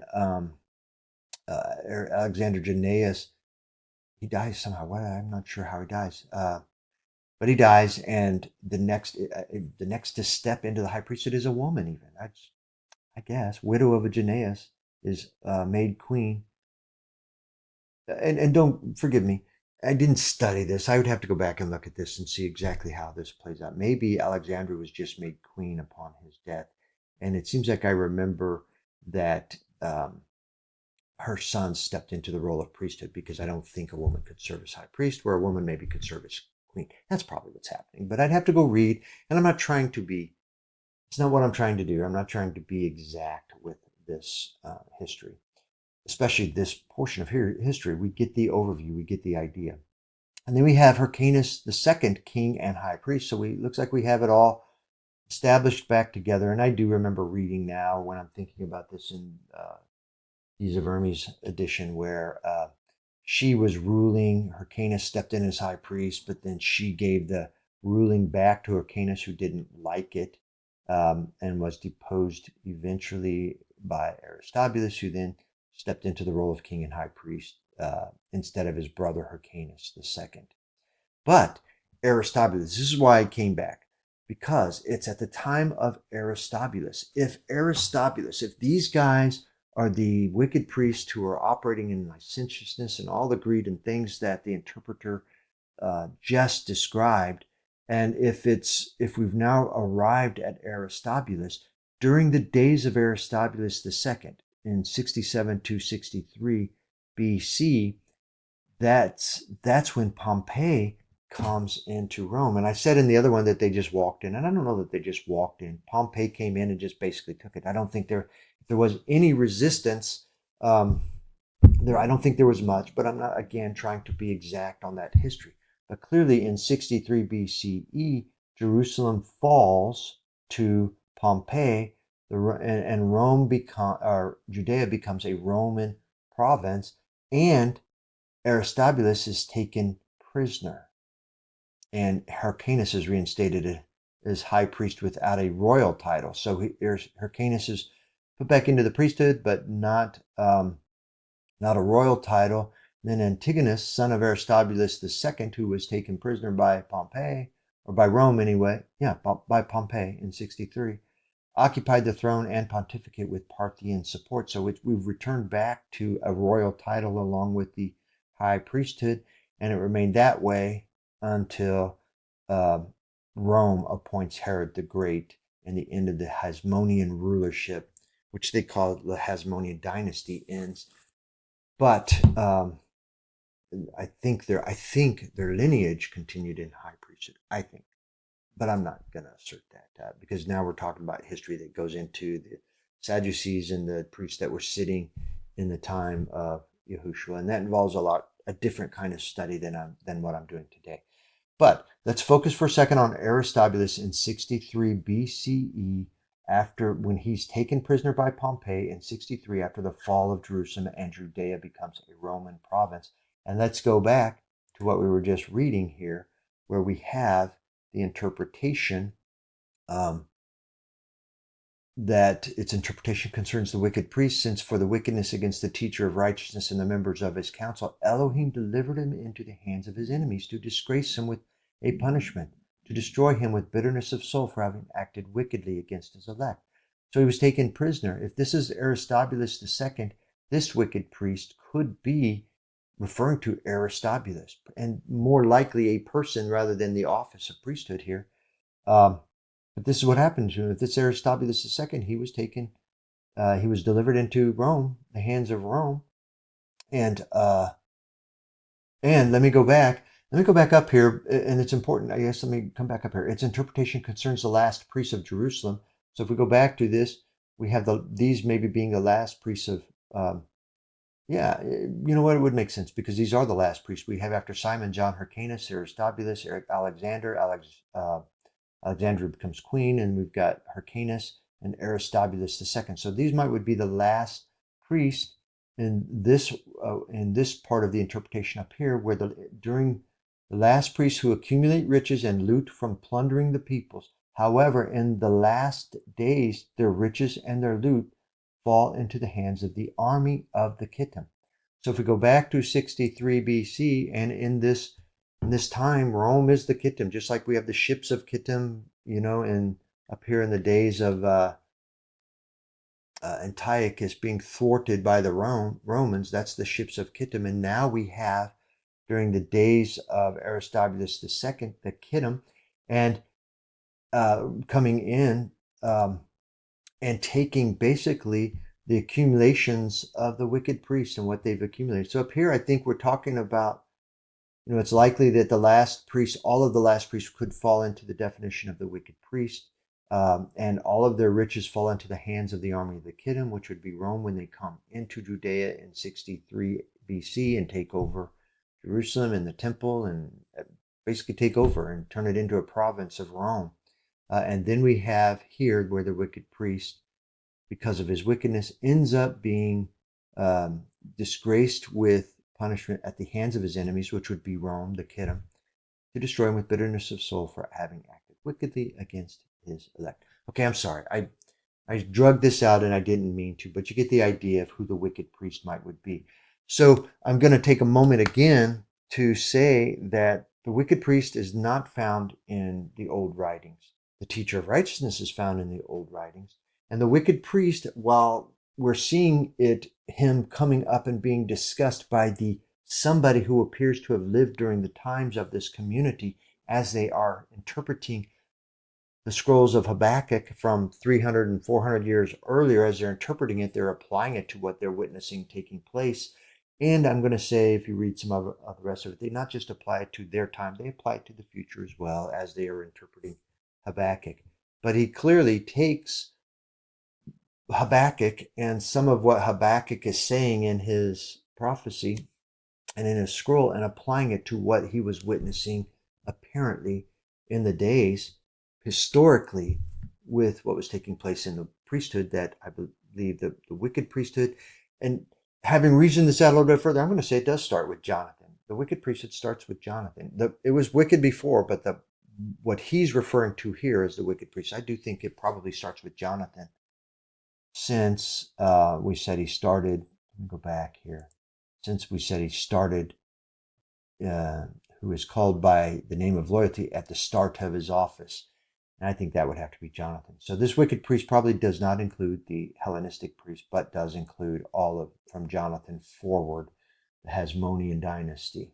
Alexander Jannaeus, he dies somehow. What, I'm not sure how he dies, but he dies, and the next to step into the high priesthood is a woman. Even I guess widow of a Jannaeus is made queen. And don't forgive me. I didn't study this. I would have to go back and look at this and see exactly how this plays out. Maybe Alexandra was just made queen upon his death, and it seems like I remember that her son stepped into the role of priesthood, because I don't think a woman could serve as high priest, where a woman maybe could serve as queen. That's probably what's happening. But I'd have to go read, and I'm not trying to be. It's not what I'm trying to do. I'm not trying to be exact with this history, especially this portion of history. We get the overview, we get the idea. And then we have Hyrcanus the second, king and high priest. So looks like we have it all established back together. And I do remember reading now, when I'm thinking about this in Issa Vermes edition, where she was ruling. Hyrcanus stepped in as high priest, but then she gave the ruling back to Hyrcanus, who didn't like it, and was deposed eventually by Aristobulus, who then stepped into the role of king and high priest instead of his brother Hyrcanus II. But Aristobulus, this is why I came back, because it's at the time of Aristobulus. If these guys are the wicked priests who are operating in licentiousness and all the greed and things that the interpreter just described, and if we've now arrived at Aristobulus during the days of Aristobulus II in 67 to 63 BC, that's when Pompey comes into Rome. And I said in the other one that they just walked in, and I don't know that they just walked in. Pompey came in and just basically took it. I don't think if there was any resistance there. I don't think there was much, but I'm not, again, trying to be exact on that history. But clearly in 63 BCE, Jerusalem falls to Pompey, and Judea becomes a Roman province, and Aristobulus is taken prisoner, and Hyrcanus is reinstated as high priest without a royal title. So Hyrcanus is put back into the priesthood, but not a royal title. Then Antigonus, son of Aristobulus II, who was taken prisoner by Pompey, or by Rome anyway, by Pompey in 63, occupied the throne and pontificate with Parthian support. So we've returned back to a royal title along with the high priesthood, and it remained that way until Rome appoints Herod the Great, and the end of the Hasmonean rulership, which they call the Hasmonean dynasty, ends. But I think their lineage continued in high priesthood. I think, but I'm not going to assert that because now we're talking about history that goes into the Sadducees and the priests that were sitting in the time of Yahushua, and that involves a different kind of study than what I'm doing today. But let's focus for a second on Aristobulus in 63 BCE, when he's taken prisoner by Pompey in 63, after the fall of Jerusalem and Judea becomes a Roman province. And let's go back to what we were just reading here, where we have the interpretation that its interpretation concerns the wicked priest, since for the wickedness against the teacher of righteousness and the members of his council, Elohim delivered him into the hands of his enemies to disgrace him with a punishment, to destroy him with bitterness of soul for having acted wickedly against his elect. So he was taken prisoner. If this is Aristobulus II, this wicked priest could be referring to Aristobulus, and more likely a person rather than the office of priesthood here. But this is what happened to him. If it's Aristobulus II, he was taken, he was delivered into Rome, the hands of Rome. And let me go back. Let me go back up here, and it's important. I guess let me come back up here. Its interpretation concerns the last priests of Jerusalem. So if we go back to this, we have these maybe being the last priests of. You know what? It would make sense because these are the last priests we have after Simon, John Hyrcanus, Aristobulus, Alexander. Alexandria becomes queen, and we've got Hyrcanus and Aristobulus II. So these would be the last priests in this part of the interpretation up here, where during the last priests who accumulate riches and loot from plundering the peoples. However, in the last days, their riches and their loot fall into the hands of the army of the Kittim. So if we go back to 63 BC, and in this time, Rome is the Kittim, just like we have the ships of Kittim, in up here in the days of Antiochus being thwarted by the Romans. That's the ships of Kittim. And now we have, during the days of Aristobulus II, the Kittim, and coming in and taking basically the accumulations of the wicked priests and what they've accumulated. So up here, I think we're talking about, it's likely that all of the last priests could fall into the definition of the wicked priest. And all of their riches fall into the hands of the army of the Kittim, which would be Rome when they come into Judea in 63 BC and take over Jerusalem and the temple, and basically take over and turn it into a province of Rome. And then we have here where the wicked priest, because of his wickedness, ends up being disgraced with punishment at the hands of his enemies, which would be Rome, the Kittim, to destroy him with bitterness of soul for having acted wickedly against his elect. Okay, I'm sorry. I drugged this out and I didn't mean to, but you get the idea of who the wicked priest would be. So I'm going to take a moment again to say that the wicked priest is not found in the old writings. The teacher of righteousness is found in the old writings. And the wicked priest, while we're seeing him coming up and being discussed by somebody who appears to have lived during the times of this community as they are interpreting the scrolls of Habakkuk from 300 and 400 years earlier. As they're interpreting it, they're applying it to what they're witnessing taking place. And I'm going to say, if you read some of the rest of it, they not just apply it to their time, they apply it to the future as well as they are interpreting Habakkuk. But he clearly takes Habakkuk and some of what Habakkuk is saying in his prophecy and in his scroll and applying it to what he was witnessing apparently in the days historically with what was taking place in the priesthood, that I believe the wicked priesthood. And having reasoned this out a little bit further, I'm going to say it does start with Jonathan. The wicked priesthood starts with Jonathan. It was wicked before, but what he's referring to here is the wicked priest. I do think it probably starts with Jonathan, since we said he started. Let me go back here. Since we said he started, who is called by the name of loyalty at the start of his office. And I think that would have to be Jonathan. So this wicked priest probably does not include the Hellenistic priest, but does include all of from Jonathan forward, the Hasmonean dynasty.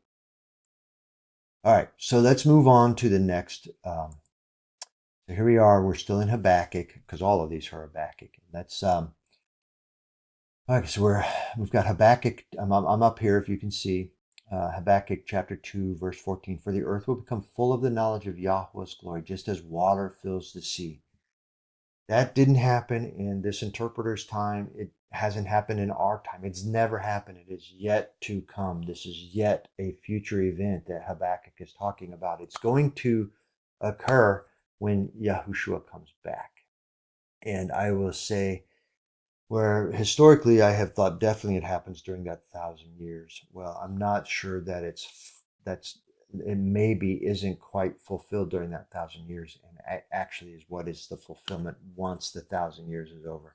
All right, so let's move on to the next. So here we are. We're still in Habakkuk, because all of these are Habakkuk. That's all right. So we've got Habakkuk. I'm up here, if you can see. Habakkuk chapter 2, verse 14. For the earth will become full of the knowledge of Yahweh's glory, just as water fills the sea. That didn't happen in this interpreter's time. It hasn't happened in our time. It's never happened. It is yet to come. This is yet a future event that Habakkuk is talking about. It's going to occur when Yahushua comes back. And I will say, where historically I have thought definitely it happens during that 1,000 years. Well, I'm not sure that it maybe isn't quite fulfilled during that 1,000 years, and actually is what is the fulfillment once the 1,000 years is over.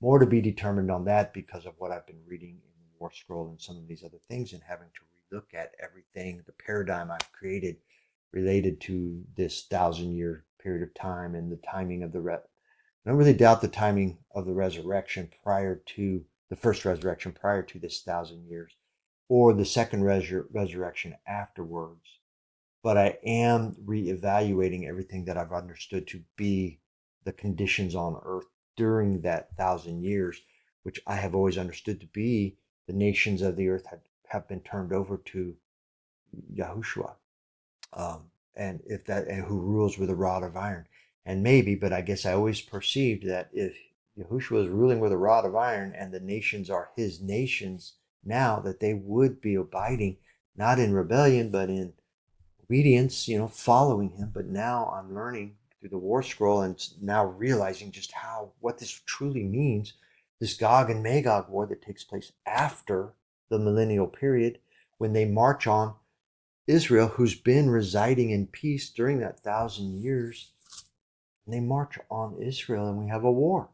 More to be determined on that, because of what I've been reading in the War Scroll and some of these other things, and having to relook at everything, the paradigm I've created related to this 1,000-year period of time, and the timing of I don't really doubt the timing of the resurrection prior to the first resurrection, prior to this 1,000 years, or the second resurrection afterwards. But I am reevaluating everything that I've understood to be the conditions on earth during that 1,000 years, which I have always understood to be the nations of the earth have been turned over to Yahushua, and who rules with a rod of iron. And maybe, but I guess I always perceived that if Yahushua is ruling with a rod of iron and the nations are his nations now, that they would be abiding, not in rebellion, but in obedience, following him. But now I'm learning through the War Scroll and now realizing just what this truly means, this Gog and Magog war that takes place after the millennial period when they march on Israel, who's been residing in peace during that 1,000 years. And they march on Israel, and we have a war.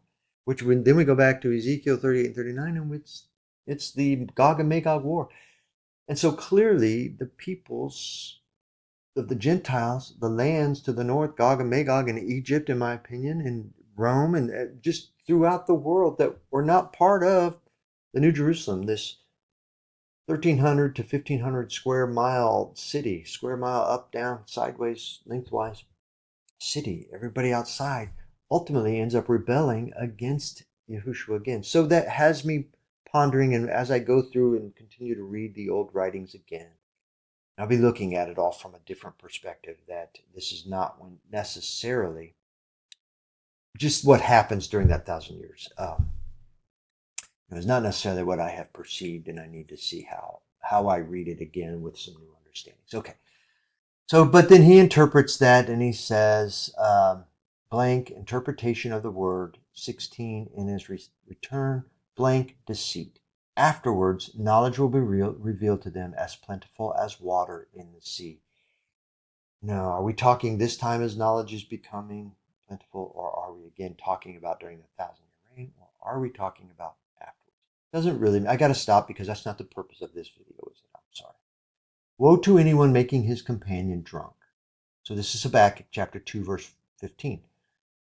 Then we go back to Ezekiel 38 and 39, and it's the Gog and Magog war. And so clearly, the peoples of the Gentiles, the lands to the north, Gog and Magog in Egypt, in my opinion, and Rome, and just throughout the world that were not part of the New Jerusalem, this 1,300 to 1,500 square mile city, square mile up, down, sideways, lengthwise city. Everybody outside ultimately ends up rebelling against Yahushua again. So that has me pondering, and as I go through and continue to read the old writings again, I'll be looking at it all from a different perspective, that this is not necessarily just what happens during that 1,000 years. It's not necessarily what I have perceived, and I need to see how I read it again with some new understandings. Okay. So, but then he interprets that, and he says, blank interpretation of the word 16 in his return, blank deceit. Afterwards, knowledge will be revealed to them as plentiful as water in the sea. Now, are we talking this time as knowledge is becoming plentiful, or are we again talking about during the 1,000-year reign, or are we talking about afterwards? Doesn't really, I got to stop because that's not the purpose of this video, is it? I'm sorry. Woe to anyone making his companion drunk. So this is Habakkuk chapter 2, verse 15.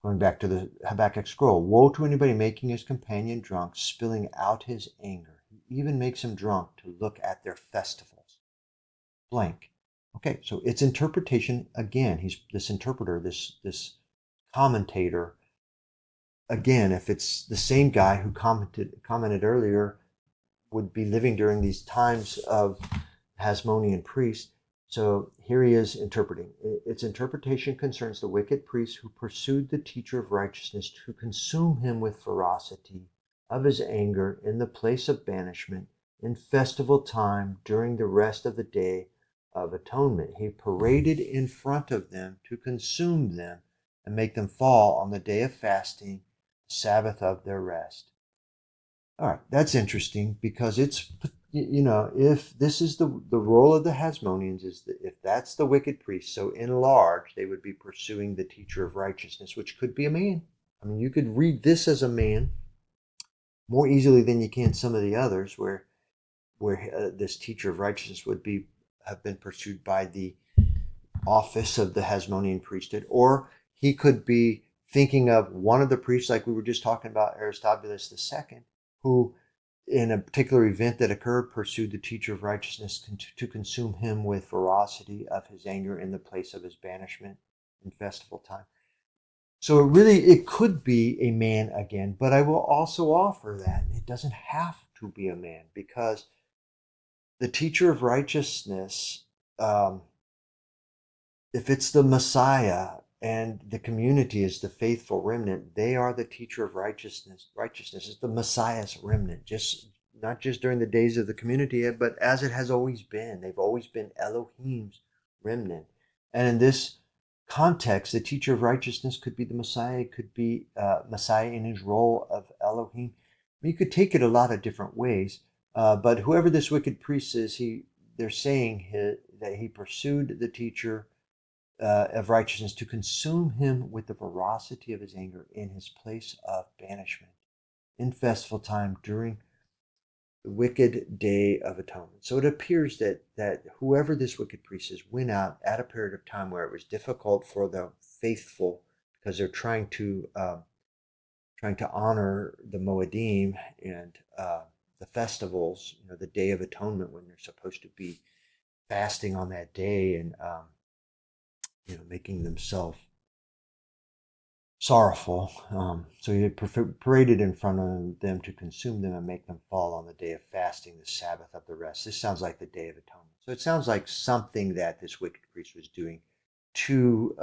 Going back to the Habakkuk scroll. Woe to anybody making his companion drunk, spilling out his anger. He even makes him drunk to look at their festivals. Blank. Okay, so it's interpretation again. He's this interpreter, this commentator. Again, if it's the same guy who commented earlier, would be living during these times of Hasmonean priests. So here he is interpreting. Its interpretation concerns the wicked priests who pursued the teacher of righteousness to consume him with ferocity of his anger in the place of banishment in festival time during the rest of the Day of Atonement. He paraded in front of them to consume them and make them fall on the day of fasting, the Sabbath of their rest. All right, that's interesting because it's, if this is the role of the Hasmoneans, is that if that's the wicked priest, so in large, they would be pursuing the teacher of righteousness, which could be a man. I mean, you could read this as a man more easily than you can some of the others, where this teacher of righteousness would have been pursued by the office of the Hasmonean priesthood, or he could be thinking of one of the priests, like we were just talking about, Aristobulus II, who, in a particular event that occurred, pursued the teacher of righteousness to consume him with ferocity of his anger in the place of his banishment in festival time. So it could be a man again, but I will also offer that it doesn't have to be a man, because the teacher of righteousness, if it's the Messiah and the community is the faithful remnant, they are the teacher of righteousness. Righteousness is the Messiah's remnant, not just during the days of the community, but as it has always been. They've always been Elohim's remnant. And in this context, the teacher of righteousness could be the Messiah, could be Messiah in his role of Elohim. You could take it a lot of different ways, but whoever this wicked priest is, they're saying that he pursued the teacher of righteousness to consume him with the ferocity of his anger in his place of banishment in festival time during the wicked Day of Atonement. So it appears that whoever this wicked priest is went out at a period of time where it was difficult for the faithful, because they're trying to honor the Moedim and the festivals, the Day of Atonement, when they're supposed to be fasting on that day and making themselves sorrowful. So he paraded in front of them to consume them and make them fall on the day of fasting, the Sabbath of the rest. This sounds like the Day of Atonement. So it sounds like something that this wicked priest was doing to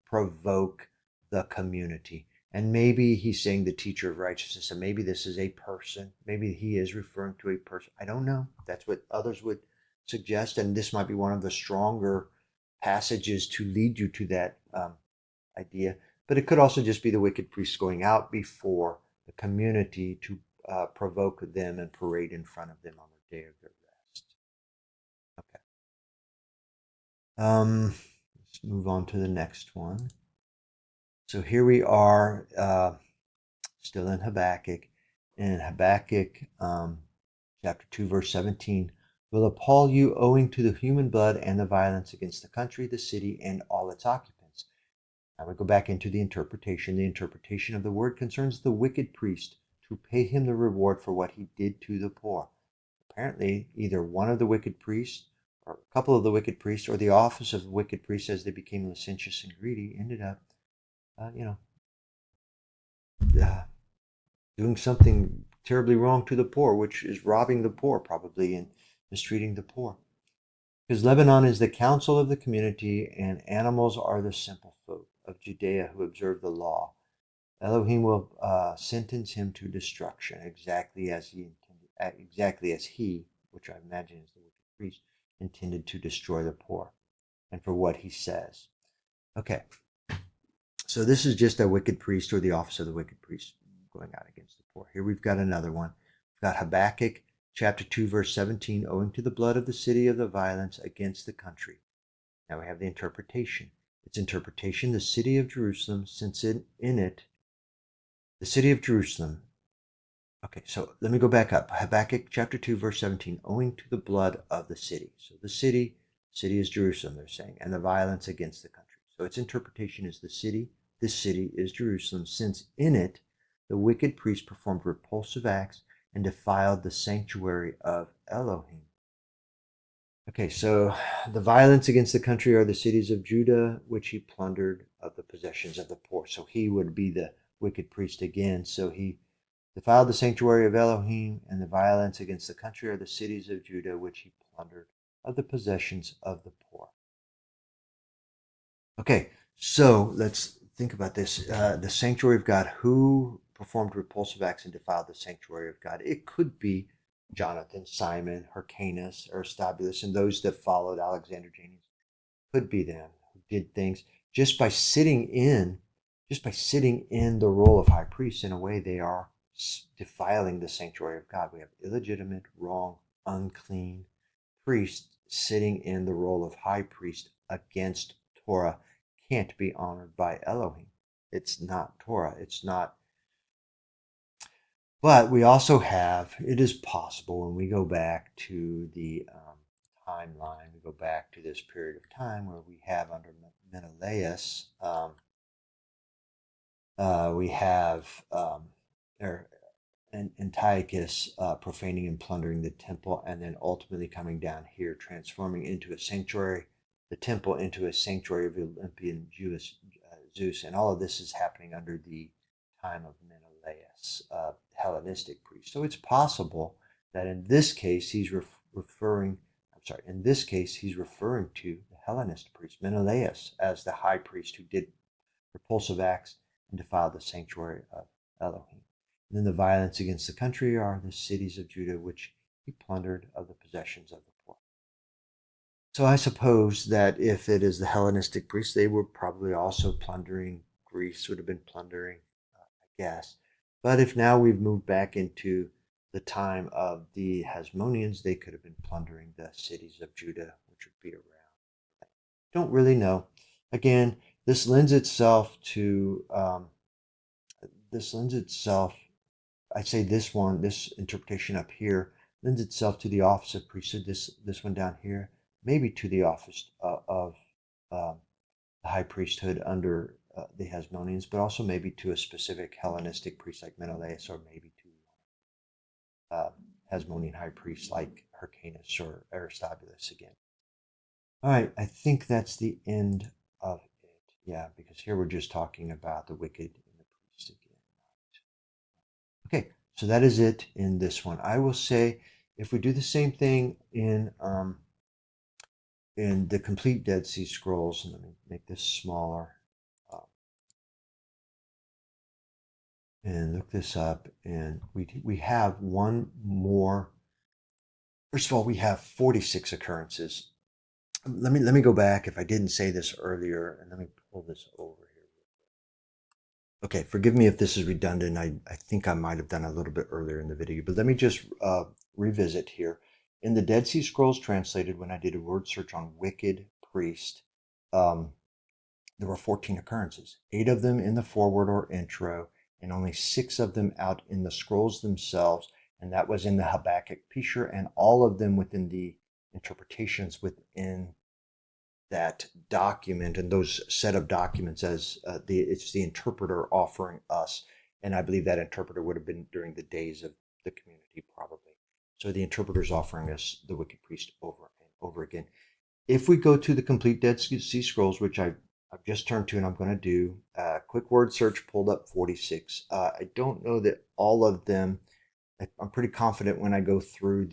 provoke the community. And maybe he's saying the teacher of righteousness, and maybe this is a person. Maybe he is referring to a person. I don't know. That's what others would suggest, and this might be one of the stronger passages to lead you to that idea. But it could also just be the wicked priest going out before the community to provoke them and parade in front of them on the day of their rest. Okay. Let's move on to the next one. So here we are, still in Habakkuk. In Habakkuk chapter 2, verse 17, will appall you owing to the human blood and the violence against the country, the city, and all its occupants. Now we go back into the interpretation. The interpretation of the word concerns the wicked priest to pay him the reward for what he did to the poor. Apparently, either one of the wicked priests, or a couple of the wicked priests, or the office of the wicked priests as they became licentious and greedy, ended up, uh, doing something terribly wrong to the poor, which is robbing the poor probably and mistreating the poor. Because Lebanon is the council of the community, and animals are the simple folk of Judea who observe the law. Elohim will sentence him to destruction, exactly as he, which I imagine is the wicked priest, intended to destroy the poor, and for what he says. Okay, so this is just a wicked priest, or the office of the wicked priest, going out against the poor. Here we've got another one. We've got Habakkuk chapter 2, verse 17, owing to the blood of the city of the violence against the country. Now we have the interpretation. Its interpretation, the city of Jerusalem, since in it, the city of Jerusalem. Okay, so let me go back up. Habakkuk chapter 2, verse 17, owing to the blood of the city. So the city is Jerusalem, they're saying, and the violence against the country. So its interpretation is this city is Jerusalem, since in it the wicked priest performed repulsive acts and defiled the sanctuary of Elohim. Okay, so the violence against the country are the cities of Judah, which he plundered of the possessions of the poor. So he would be the wicked priest again. So he defiled the sanctuary of Elohim, and the violence against the country are the cities of Judah, which he plundered of the possessions of the poor. Okay, so let's think about this. The sanctuary of God, who performed repulsive acts and defiled the sanctuary of God? It could be Jonathan, Simon, Hyrcanus, Aristobulus, and those that followed Alexander Janus. Could be them who did things just by sitting in the role of high priest. In a way, they are defiling the sanctuary of God. We have illegitimate, wrong, unclean priests sitting in the role of high priest against Torah. Can't be honored by Elohim. It's not Torah. It's not. But we also have, it is possible when we go back to the timeline, we go back to this period of time where we have under Menelaus, we have Antiochus profaning and plundering the temple, and then ultimately coming down here, transforming into a sanctuary, the temple into a sanctuary of Olympian Zeus, and all of this is happening under the time of Menelaus, Hellenistic priest. So it's possible that in this case he's referring to the Hellenist priest, Menelaus, as the high priest who did repulsive acts and defiled the sanctuary of Elohim. And then the violence against the country are the cities of Judah, which he plundered of the possessions of the poor. So I suppose that if it is the Hellenistic priests, they were probably also plundering. Greece would have been plundering, I guess. But if now we've moved back into the time of the Hasmoneans, they could have been plundering the cities of Judah, which would be around. Don't really know. Again, this lends itself to, I'd say this interpretation up here lends itself to the office of priesthood. This one down here, maybe to the office of the high priesthood under the Hasmoneans, but also maybe to a specific Hellenistic priest like Menelaus, or maybe to Hasmonean high priests like Hyrcanus or Aristobulus again. All right, I think that's the end of it. Yeah, because here we're just talking about the wicked and the priest again. Okay, so that is it in this one. I will say, if we do the same thing in the complete Dead Sea Scrolls, and let me make this smaller, and look this up, and we have one more. First of all, we have 46 occurrences. Let me go back if I didn't say this earlier, and let me pull this over here. Okay, forgive me if this is redundant. I think I might have done a little bit earlier in the video, but let me just revisit here. In the Dead Sea Scrolls translated, when I did a word search on wicked priest, um, there were 14 occurrences, 8 of them in the foreword or intro, and only 6 of them out in the scrolls themselves. And that was in the Habakkuk Pesher, and all of them within the interpretations within that document and those set of documents as it's the interpreter offering us. And I believe that interpreter would have been during the days of the community, probably. So the interpreter is offering us the wicked priest over and over again. If we go to the complete Dead Sea Scrolls, which I've just turned to and I'm going to do a quick word search, pulled up 46. I don't know that all of them, I'm pretty confident when I go through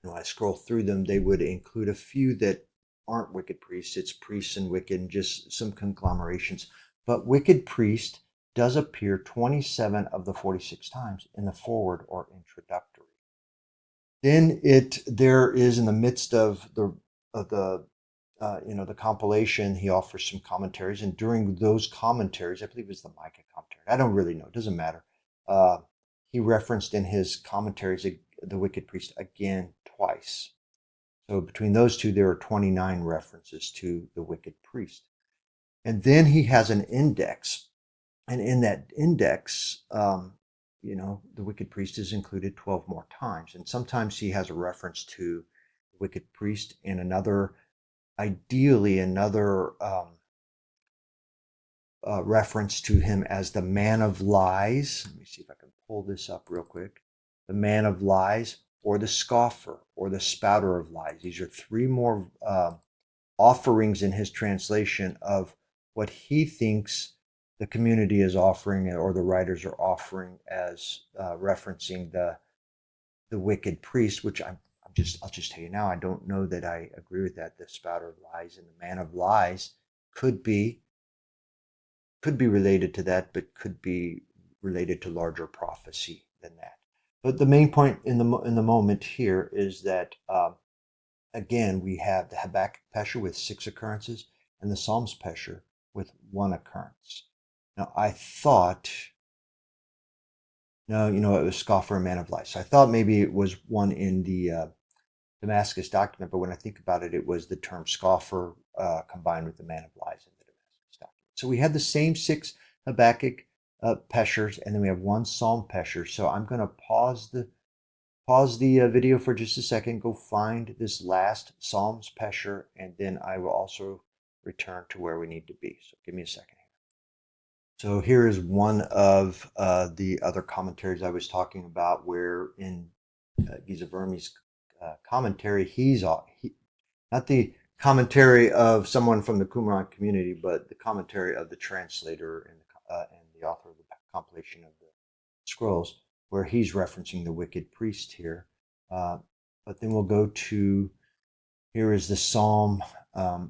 I scroll through them, they would include a few that aren't wicked priests. It's priests and wicked, and just some conglomerations. But wicked priest does appear 27 of the 46 times in the forward or introductory. Then there is in the midst of the the compilation, he offers some commentaries, and during those commentaries, I believe it's the Micah commentary. I don't really know; it doesn't matter. Uh, he referenced in his commentaries the wicked priest again twice. So between those two, there are 29 references to the wicked priest. And then he has an index. And in that index, the wicked priest is included 12 more times. And sometimes he has a reference to the wicked priest and ideally, another reference to him as the man of lies. Let me see if I can pull this up real quick. The man of lies, or the scoffer, or the spouter of lies. These are 3 more offerings in his translation of what he thinks the community is offering, or the writers are offering as referencing the wicked priest, which I'll just tell you now, I don't know that I agree with that. The spouter of lies and the man of lies could be related to that, but could be related to larger prophecy than that. But the main point in the moment here is that again, we have the Habakkuk Pesher with 6 occurrences and the Psalms Pesher with 1 occurrence. Now, I thought, no, it was scoffer and man of lies. So I thought maybe it was one in the Damascus document, but when I think about it, it was the term scoffer combined with the man of lies in the Damascus document. So we had the same 6 Habakkuk Peshers, and then we have 1 Psalm Pesher. So I'm going to pause the video for just a second, go find this last Psalms Pesher, and then I will also return to where we need to be. So give me a second here. So here is one of the other commentaries I was talking about, where in Giza Vermes' commentary, not the commentary of someone from the Qumran community, but the commentary of the translator and the author of the compilation of the scrolls, where he's referencing the wicked priest here. But then we'll go to, here is the Psalm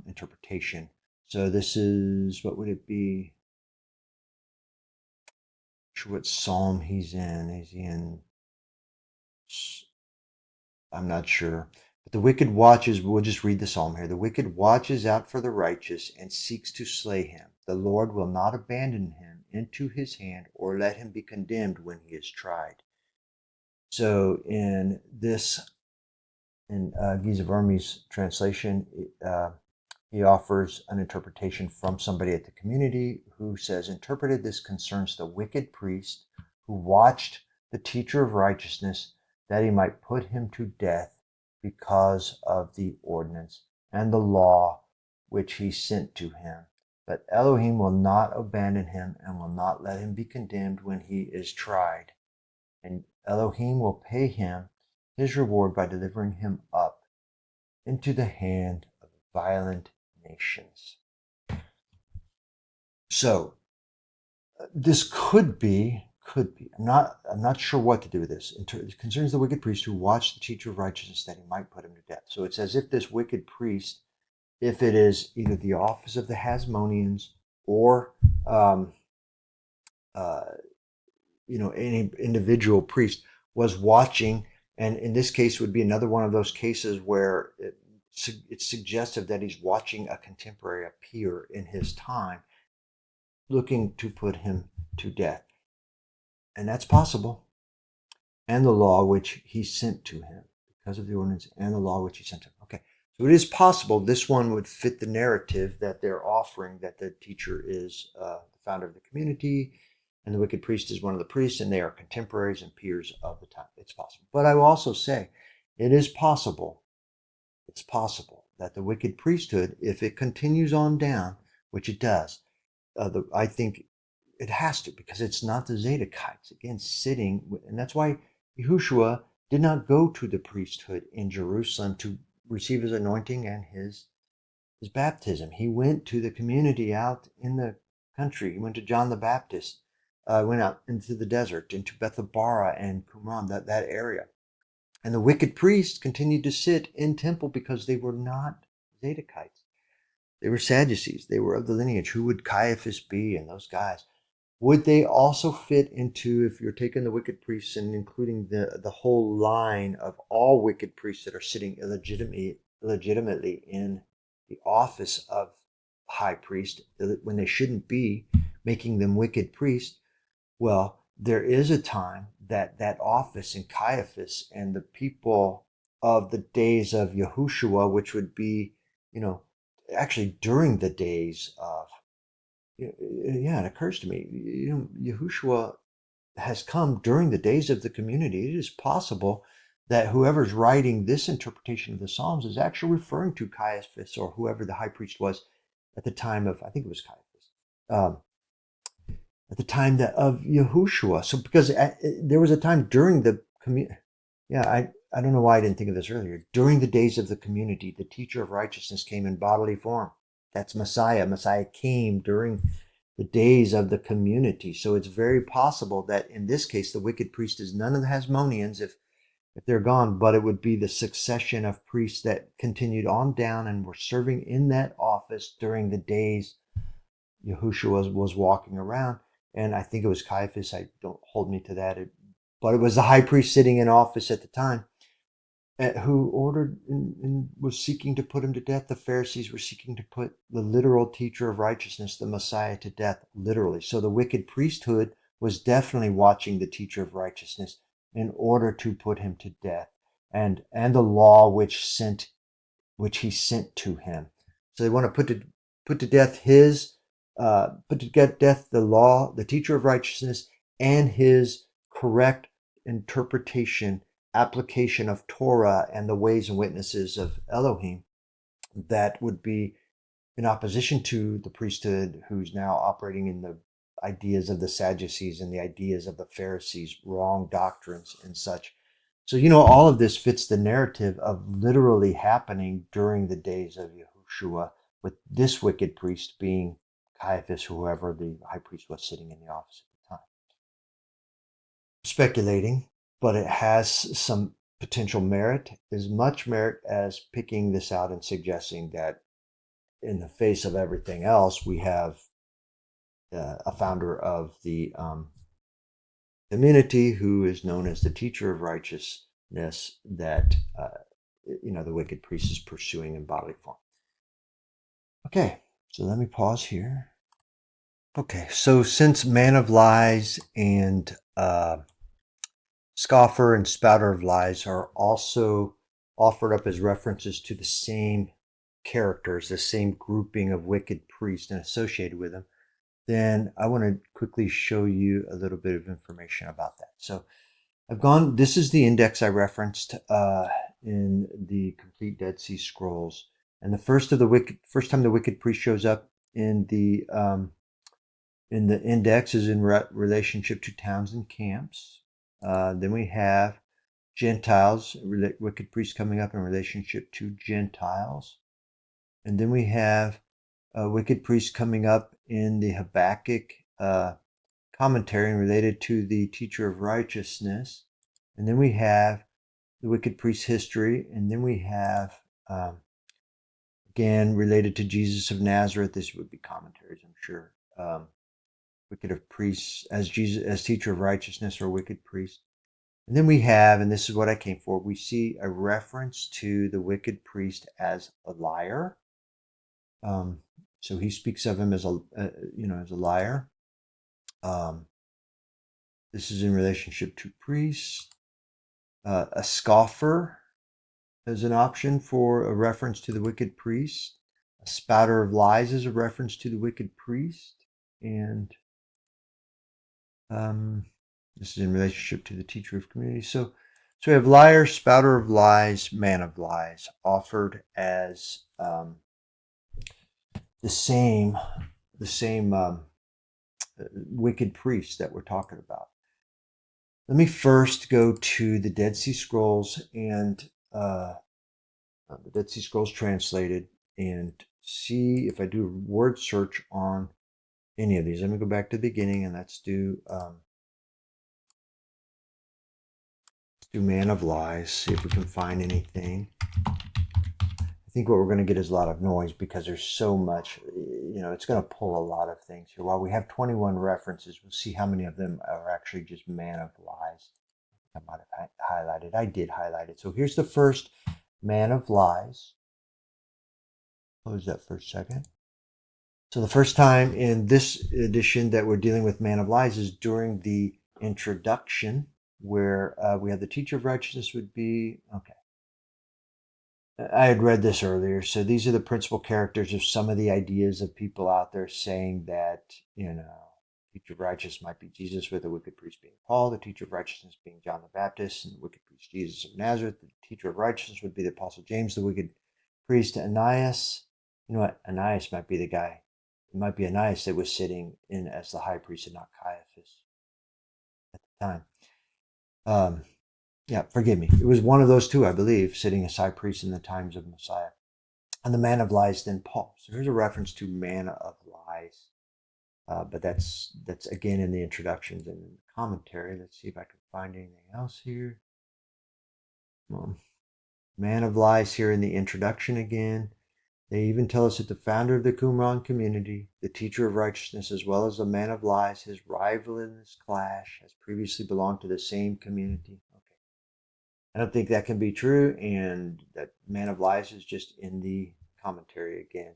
interpretation. So this is, what would it be? Not sure what Psalm he's in. Is he in? I'm not sure. But the wicked watches, we'll just read the Psalm here. The wicked watches out for the righteous and seeks to slay him. The Lord will not abandon him into his hand or let him be condemned when he is tried. So in Giza Vermes' translation, he offers an interpretation from somebody at the community who says, interpreted, this concerns the wicked priest who watched the teacher of righteousness that he might put him to death because of the ordinance and the law which he sent to him. But Elohim will not abandon him and will not let him be condemned when he is tried. And Elohim will pay him his reward by delivering him up into the hand of violent nations. So this could be. I'm not sure what to do with this. It concerns the wicked priest who watched the teacher of righteousness that he might put him to death. So it's as if this wicked priest, if it is either the office of the Hasmoneans or any individual priest, was watching, and in this case would be another one of those cases where it's suggestive that he's watching a contemporary appear in his time, looking to put him to death. And that's possible. And the law which he sent to him, because of the ordinance and the law which he sent to him. Okay, so it is possible this one would fit the narrative that they're offering, that the teacher is the founder of the community, and the wicked priest is one of the priests, and they are contemporaries and peers of the time. It's possible. But I will also say, it is possible, it's possible that the wicked priesthood, if it continues on down, which it does, I think it has to, because it's not the Zadokites, again, sitting, and that's why Yahushua did not go to the priesthood in Jerusalem to receive his anointing and his baptism. He went to the community out in the country. He went to John the Baptist, went out into the desert, into Bethabara and Qumran, that area. And the wicked priests continued to sit in temple because they were not Zadokites. They were Sadducees. They were of the lineage. Who would Caiaphas be and those guys? Would they also fit into, if you're taking the wicked priests and including the whole line of all wicked priests that are sitting illegitimately in the office of high priest when they shouldn't be, making them wicked priests? Well, there is a time that that office in Caiaphas and the people of the days of Yahushua, which would be, actually during the days of, yeah, it occurs to me, Yahushua has come during the days of the community. It is possible that whoever's writing this interpretation of the Psalms is actually referring to Caiaphas or whoever the high priest was at the time of, I think it was Caiaphas, at the time of Yahushua. So because there was a time during the community, yeah, I don't know why I didn't think of this earlier. During the days of the community, the teacher of righteousness came in bodily form. That's Messiah. Messiah came during the days of the community. So it's very possible that in this case, the wicked priest is none of the Hasmoneans if they're gone, but it would be the succession of priests that continued on down and were serving in that office during the days Yahushua was walking around. And I think it was Caiaphas. I don't hold me to that. But it was the high priest sitting in office at the time who ordered and was seeking to put him to death. The Pharisees were seeking to put the literal teacher of righteousness, the Messiah, to death, literally. So the wicked priesthood was definitely watching the teacher of righteousness in order to put him to death, and the law which he sent to him. So they want to put to death the law, the teacher of righteousness, and his correct interpretation, application of Torah and the ways and witnesses of Elohim that would be in opposition to the priesthood, who's now operating in the ideas of the Sadducees and the ideas of the Pharisees, wrong doctrines and such. So, all of this fits the narrative of literally happening during the days of Yahushua, with this wicked priest being Caiaphas, whoever the high priest was sitting in the office at the time. Speculating, but it has some potential merit, as much merit as picking this out and suggesting that in the face of everything else, we have a founder of the community who is known as the teacher of righteousness that, the wicked priest is pursuing in bodily form. Okay, so let me pause here. Okay, so since man of lies and scoffer and spouter of lies are also offered up as references to the same characters, the same grouping of wicked priests and associated with them, then I want to quickly show you a little bit of information about that. So this is the index I referenced in the complete Dead Sea Scrolls. And the first time the wicked priest shows up in the index is in relationship to towns and camps. Then we have Gentiles, wicked priests coming up in relationship to Gentiles. And then we have wicked priests coming up in the Habakkuk commentary related to the teacher of righteousness. And then we have the wicked priest history. And then we have, again, related to Jesus of Nazareth. This would be commentaries, I'm sure. Wicked of priests as teacher of righteousness or wicked priest. And then we have, and this is what I came for, we see a reference to the wicked priest as a liar. So he speaks of him as as a liar. This is in relationship to priests. A scoffer is an option for a reference to the wicked priest. A spouter of lies is a reference to the wicked priest. And this is in relationship to the teacher of community. So we have liar, spouter of lies, man of lies, offered as the same wicked priest that we're talking about. Let me first go to the Dead Sea Scrolls and the Dead Sea Scrolls translated and see if I do a word search on any of these. Let me go back to the beginning and let's do Man of Lies, see if we can find anything. I think what we're going to get is a lot of noise because there's so much, it's going to pull a lot of things here. While we have 21 references, we'll see how many of them are actually just Man of Lies. I might have highlighted. I did highlight it. So here's the first Man of Lies. Close that for a second. So the first time in this edition that we're dealing with Man of Lies is during the introduction, where we have the teacher of righteousness would be, okay. I had read this earlier. So these are the principal characters of some of the ideas of people out there saying that, teacher of righteousness might be Jesus, with the wicked priest being Paul, the teacher of righteousness being John the Baptist, and the wicked priest Jesus of Nazareth. The teacher of righteousness would be the apostle James, the wicked priest Ananias. You know what? Ananias might be the guy. It might be Ananias that was sitting in as the high priest and not Caiaphas at the time. Yeah, forgive me. It was one of those two, I believe, sitting as high priest in the times of Messiah. And the man of lies, then Paul. So here's a reference to man of lies. But that's again in the introductions and in the commentary. Let's see if I can find anything else here. Man of lies here in the introduction again. They even tell us that the founder of the Qumran community, the teacher of righteousness, as well as the man of lies, his rival in this clash, has previously belonged to the same community. I don't think that can be true, and that man of lies is just in the commentary again.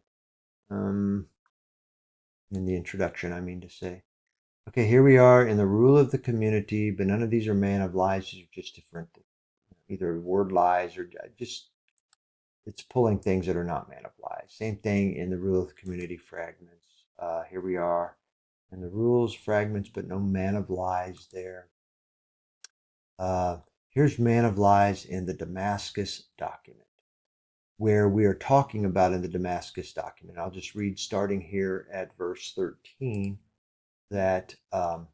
In the introduction, I mean to say. Okay, here we are in the rule of the community, but none of these are man of lies. These are just different, either word lies or just, it's pulling things that are not man of lies. Same thing in the rule of the community fragments. Here we are in the rules fragments, but no man of lies there. Here's man of lies in the Damascus document, where we are talking about in the Damascus document. I'll just read starting here at verse 13 that it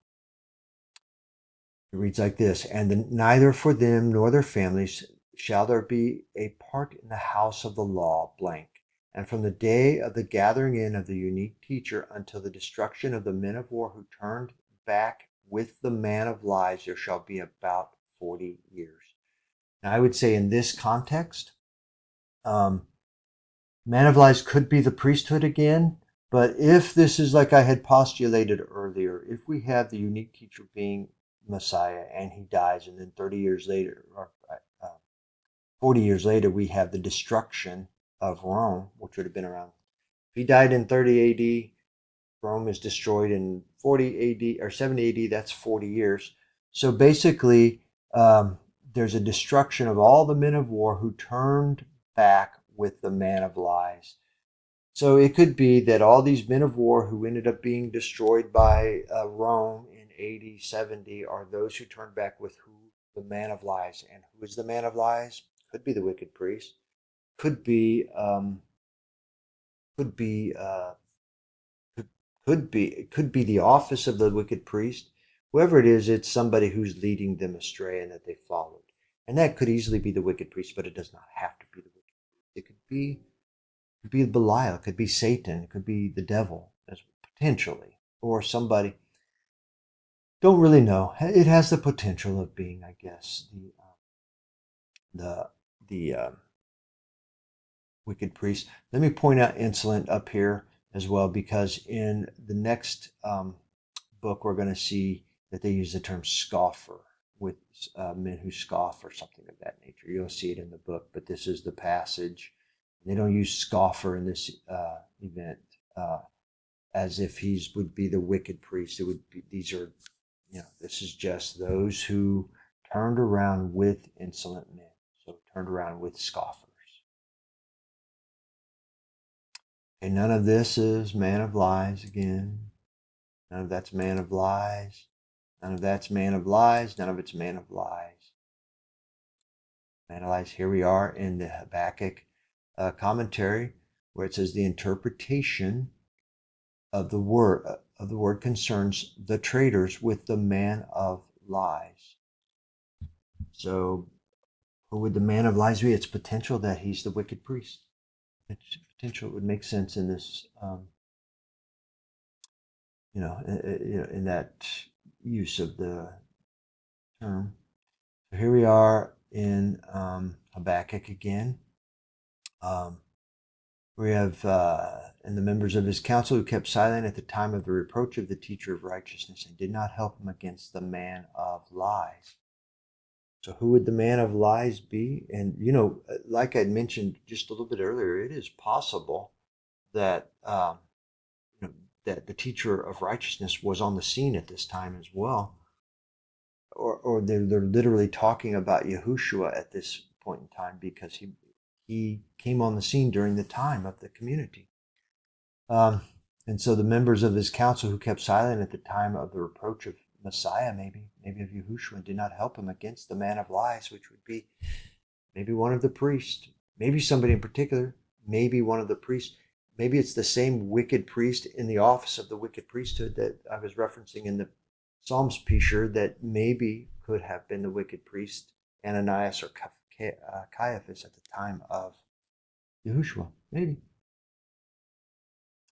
reads like this: and neither for them nor their families shall there be a part in the house of the law, blank. And from the day of the gathering in of the unique teacher until the destruction of the men of war who turned back with the man of lies, there shall be about 40 years. Now, I would say in this context, man of lies could be the priesthood again, but if this is like I had postulated earlier, if we have the unique teacher being Messiah and he dies, and then 30 years later, or 40 years later, we have the destruction of Rome, which would have been around. If he died in 30 AD, Rome is destroyed in 40 AD or 70 AD, that's 40 years. So basically, there's a destruction of all the men of war who turned back with the man of lies. So it could be that all these men of war who ended up being destroyed by Rome in 80, 70 are those who turned back with who? The man of lies. And who is the man of lies? Could be the wicked priest. Could be could be could be the office of the wicked priest. Whoever it is, it's somebody who's leading them astray and that they followed. And that could easily be the wicked priest, but it does not have to be the wicked priest. It could be Belial, it could be Satan, it could be the devil, as potentially, or somebody. Don't really know. It has the potential of being, I guess, the wicked priest. Let me point out insolent up here as well, because in the next book we're going to see that they use the term scoffer with men who scoff or something of that nature. You'll see it in the book, but this is the passage. They don't use scoffer in this event. as if he would be the wicked priest. It would be, these are, this is just those who turned around with insolent men. So turned around with scoffers. And none of this is man of lies again. None of that's man of lies. None of that's man of lies. None of it's man of lies. Man of lies. Here we are in the Habakkuk commentary, where it says the interpretation of the word concerns the traders with the man of lies. So who would the man of lies be? It's potential that he's the wicked priest. It's potential. It would make sense in this, in that use of the term. So here we are in Habakkuk again. We have and the members of his council who kept silent at the time of the reproach of the teacher of righteousness and did not help him against the man of lies. So who would the man of lies be? And, like I mentioned just a little bit earlier, it is possible that that the teacher of righteousness was on the scene at this time as well. Or they're literally talking about Yahushua at this point in time because he came on the scene during the time of the community. And so the members of his council who kept silent at the time of the reproach of Messiah, maybe of Yahushua, did not help him against the man of lies, which would be maybe one of the priests, maybe somebody in particular, maybe one of the priests. Maybe it's the same wicked priest in the office of the wicked priesthood that I was referencing in the Psalms Pishur that maybe could have been the wicked priest Ananias or Caiaphas at the time of Yahushua. Maybe.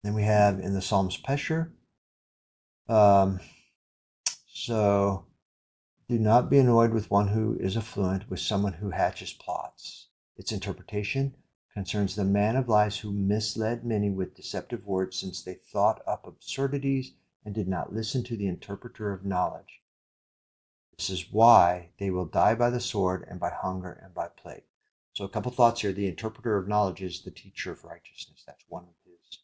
Then we have in the Psalms Peshur, so do not be annoyed with one who is affluent, with someone who hatches plots. Its interpretation concerns the man of lies who misled many with deceptive words, since they thought up absurdities and did not listen to the interpreter of knowledge. This is why they will die by the sword and by hunger and by plague. So a couple thoughts here. The interpreter of knowledge is the teacher of righteousness. That's one of his.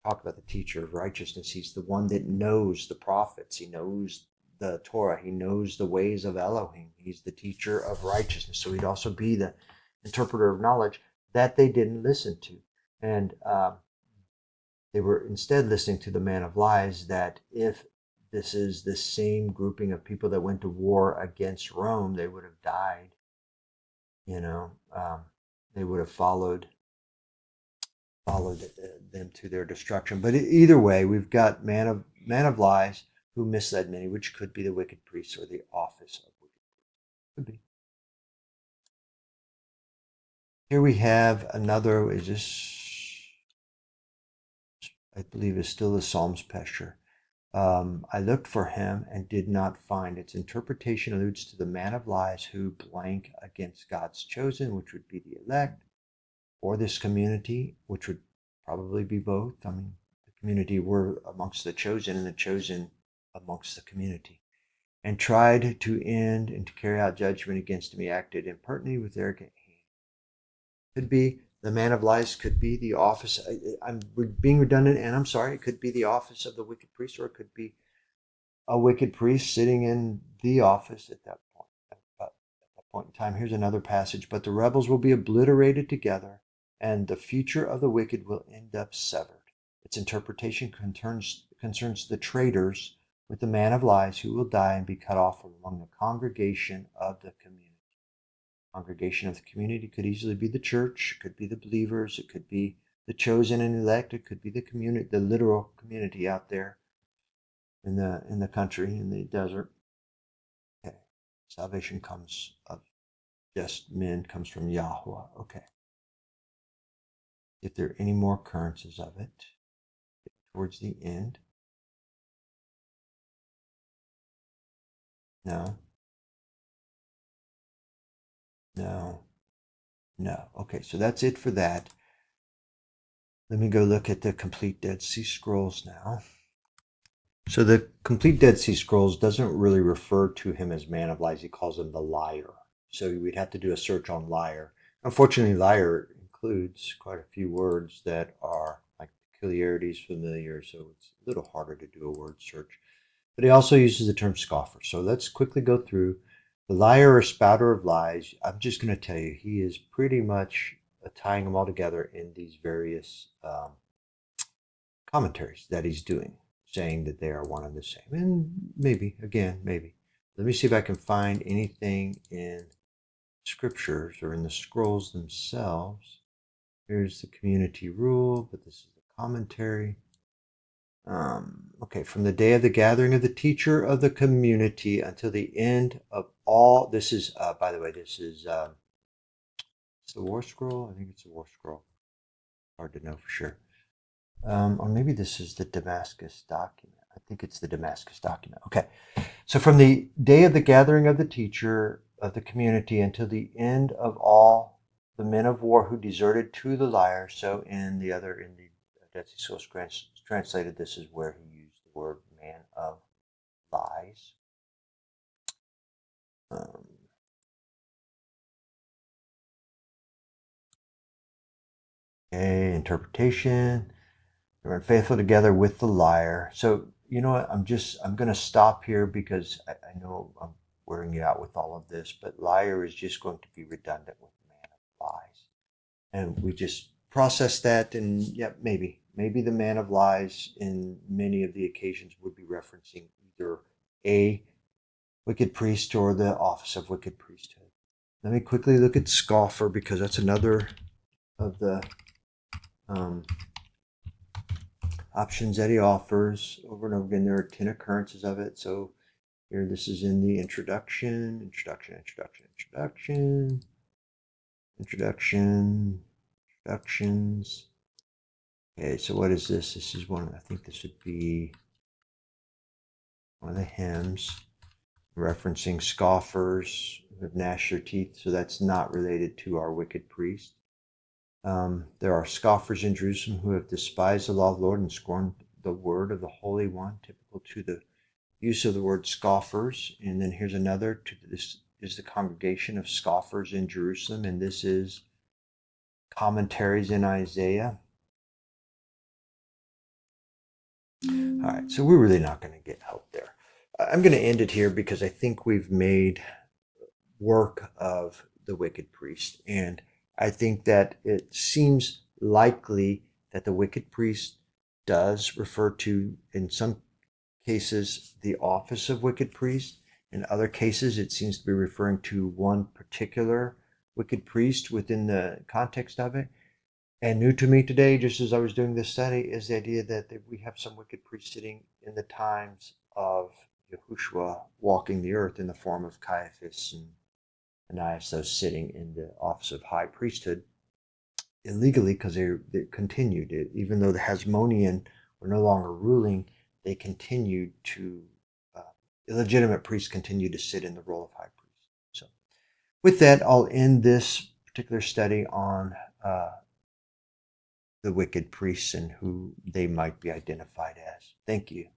Talk about the teacher of righteousness. He's the one that knows the prophets. He knows the Torah. He knows the ways of Elohim. He's the teacher of righteousness. So he'd also be the interpreter of knowledge that they didn't listen to. And they were instead listening to the man of lies, that if this is the same grouping of people that went to war against Rome, they would have died. They would have followed them to their destruction. But either way, we've got man of lies who misled many, which could be the wicked priest or the office of wicked priest. Could be. Here we have another, I believe is still the Psalms Peshur. I looked for him and did not find. Its interpretation alludes to the man of lies who blank against God's chosen, which would be the elect, or this community, which would probably be both. I mean, the community were amongst the chosen and the chosen amongst the community, and tried to end and to carry out judgment against me, acted impertinently with arrogant hand. Could be the man of lies, could be the office. I'm being redundant, and I'm sorry. It could be the office of the wicked priest, or it could be a wicked priest sitting in the office at that point. But at that point in time, here's another passage. But the rebels will be obliterated together, and the future of the wicked will end up severed. Its interpretation concerns the traitors with the man of lies who will die and be cut off from among the congregation of the community. Congregation of the community could easily be the church, it could be the believers, it could be the chosen and elect, it could be the community, the literal community out there in the country, in the desert. Okay. Salvation comes of just men, comes from Yahweh. Okay. If there are any more occurrences of it towards the end. No. Okay, so that's it for that. Let me go look at the complete Dead Sea Scrolls now. So the complete Dead Sea Scrolls doesn't really refer to him as man of lies. He calls him the liar. So we'd have to do a search on liar. Unfortunately, liar includes quite a few words that are like peculiarities familiar, so it's a little harder to do a word search. But he also uses the term scoffer. So let's quickly go through the liar or spouter of lies. I'm just going to tell you, he is pretty much tying them all together in these various commentaries that he's doing, saying that they are one and the same. And maybe, again, maybe. Let me see if I can find anything in scriptures or in the scrolls themselves. Here's the community rule, but this is the commentary. Okay, from the day of the gathering of the teacher of the community until the end of all. This is, by the way, this is it's the War Scroll. I think it's the War Scroll. Hard to know for sure. Or maybe this is the Damascus document. I think it's the Damascus document. Okay, so from the day of the gathering of the teacher of the community until the end of all the men of war who deserted to the liar. So in the Dead Sea Scrolls translated, this is where he used the word man of lies. Okay, interpretation. They're unfaithful together with the liar. So you know what? I'm going to stop here because I know I'm wearing you out with all of this, but liar is just going to be redundant with man of lies. And we just process that, and yeah, maybe the man of lies in many of the occasions would be referencing either a wicked priest or the office of wicked priesthood. Let me quickly look at scoffer because that's another of the options that he offers over and over again. There are 10 occurrences of it. So here, this is in the introductions. Okay, so what is this? This is one, I think this would be one of the hymns referencing scoffers who have gnashed their teeth. So that's not related to our wicked priest. There are scoffers in Jerusalem who have despised the law of the Lord and scorned the word of the Holy One, typical to the use of the word scoffers. And then here's another. This is the congregation of scoffers in Jerusalem, and this is commentaries in Isaiah. All right, so we're really not going to get help there. I'm going to end it here because I think we've made work of the wicked priest, and I think that it seems likely that the wicked priest does refer to, in some cases, the office of wicked priest. In other cases, it seems to be referring to one particular wicked priest within the context of it. And new to me today, just as I was doing this study, is the idea that we have some wicked priests sitting in the times of Yahushua walking the earth in the form of Caiaphas and Ananias, those sitting in the office of high priesthood illegally because they continued it. Even though the Hasmonean were no longer ruling, they continued to, illegitimate priests continued to sit in the role of high priest. So with that, I'll end this particular study on the wicked priests and who they might be identified as. Thank you.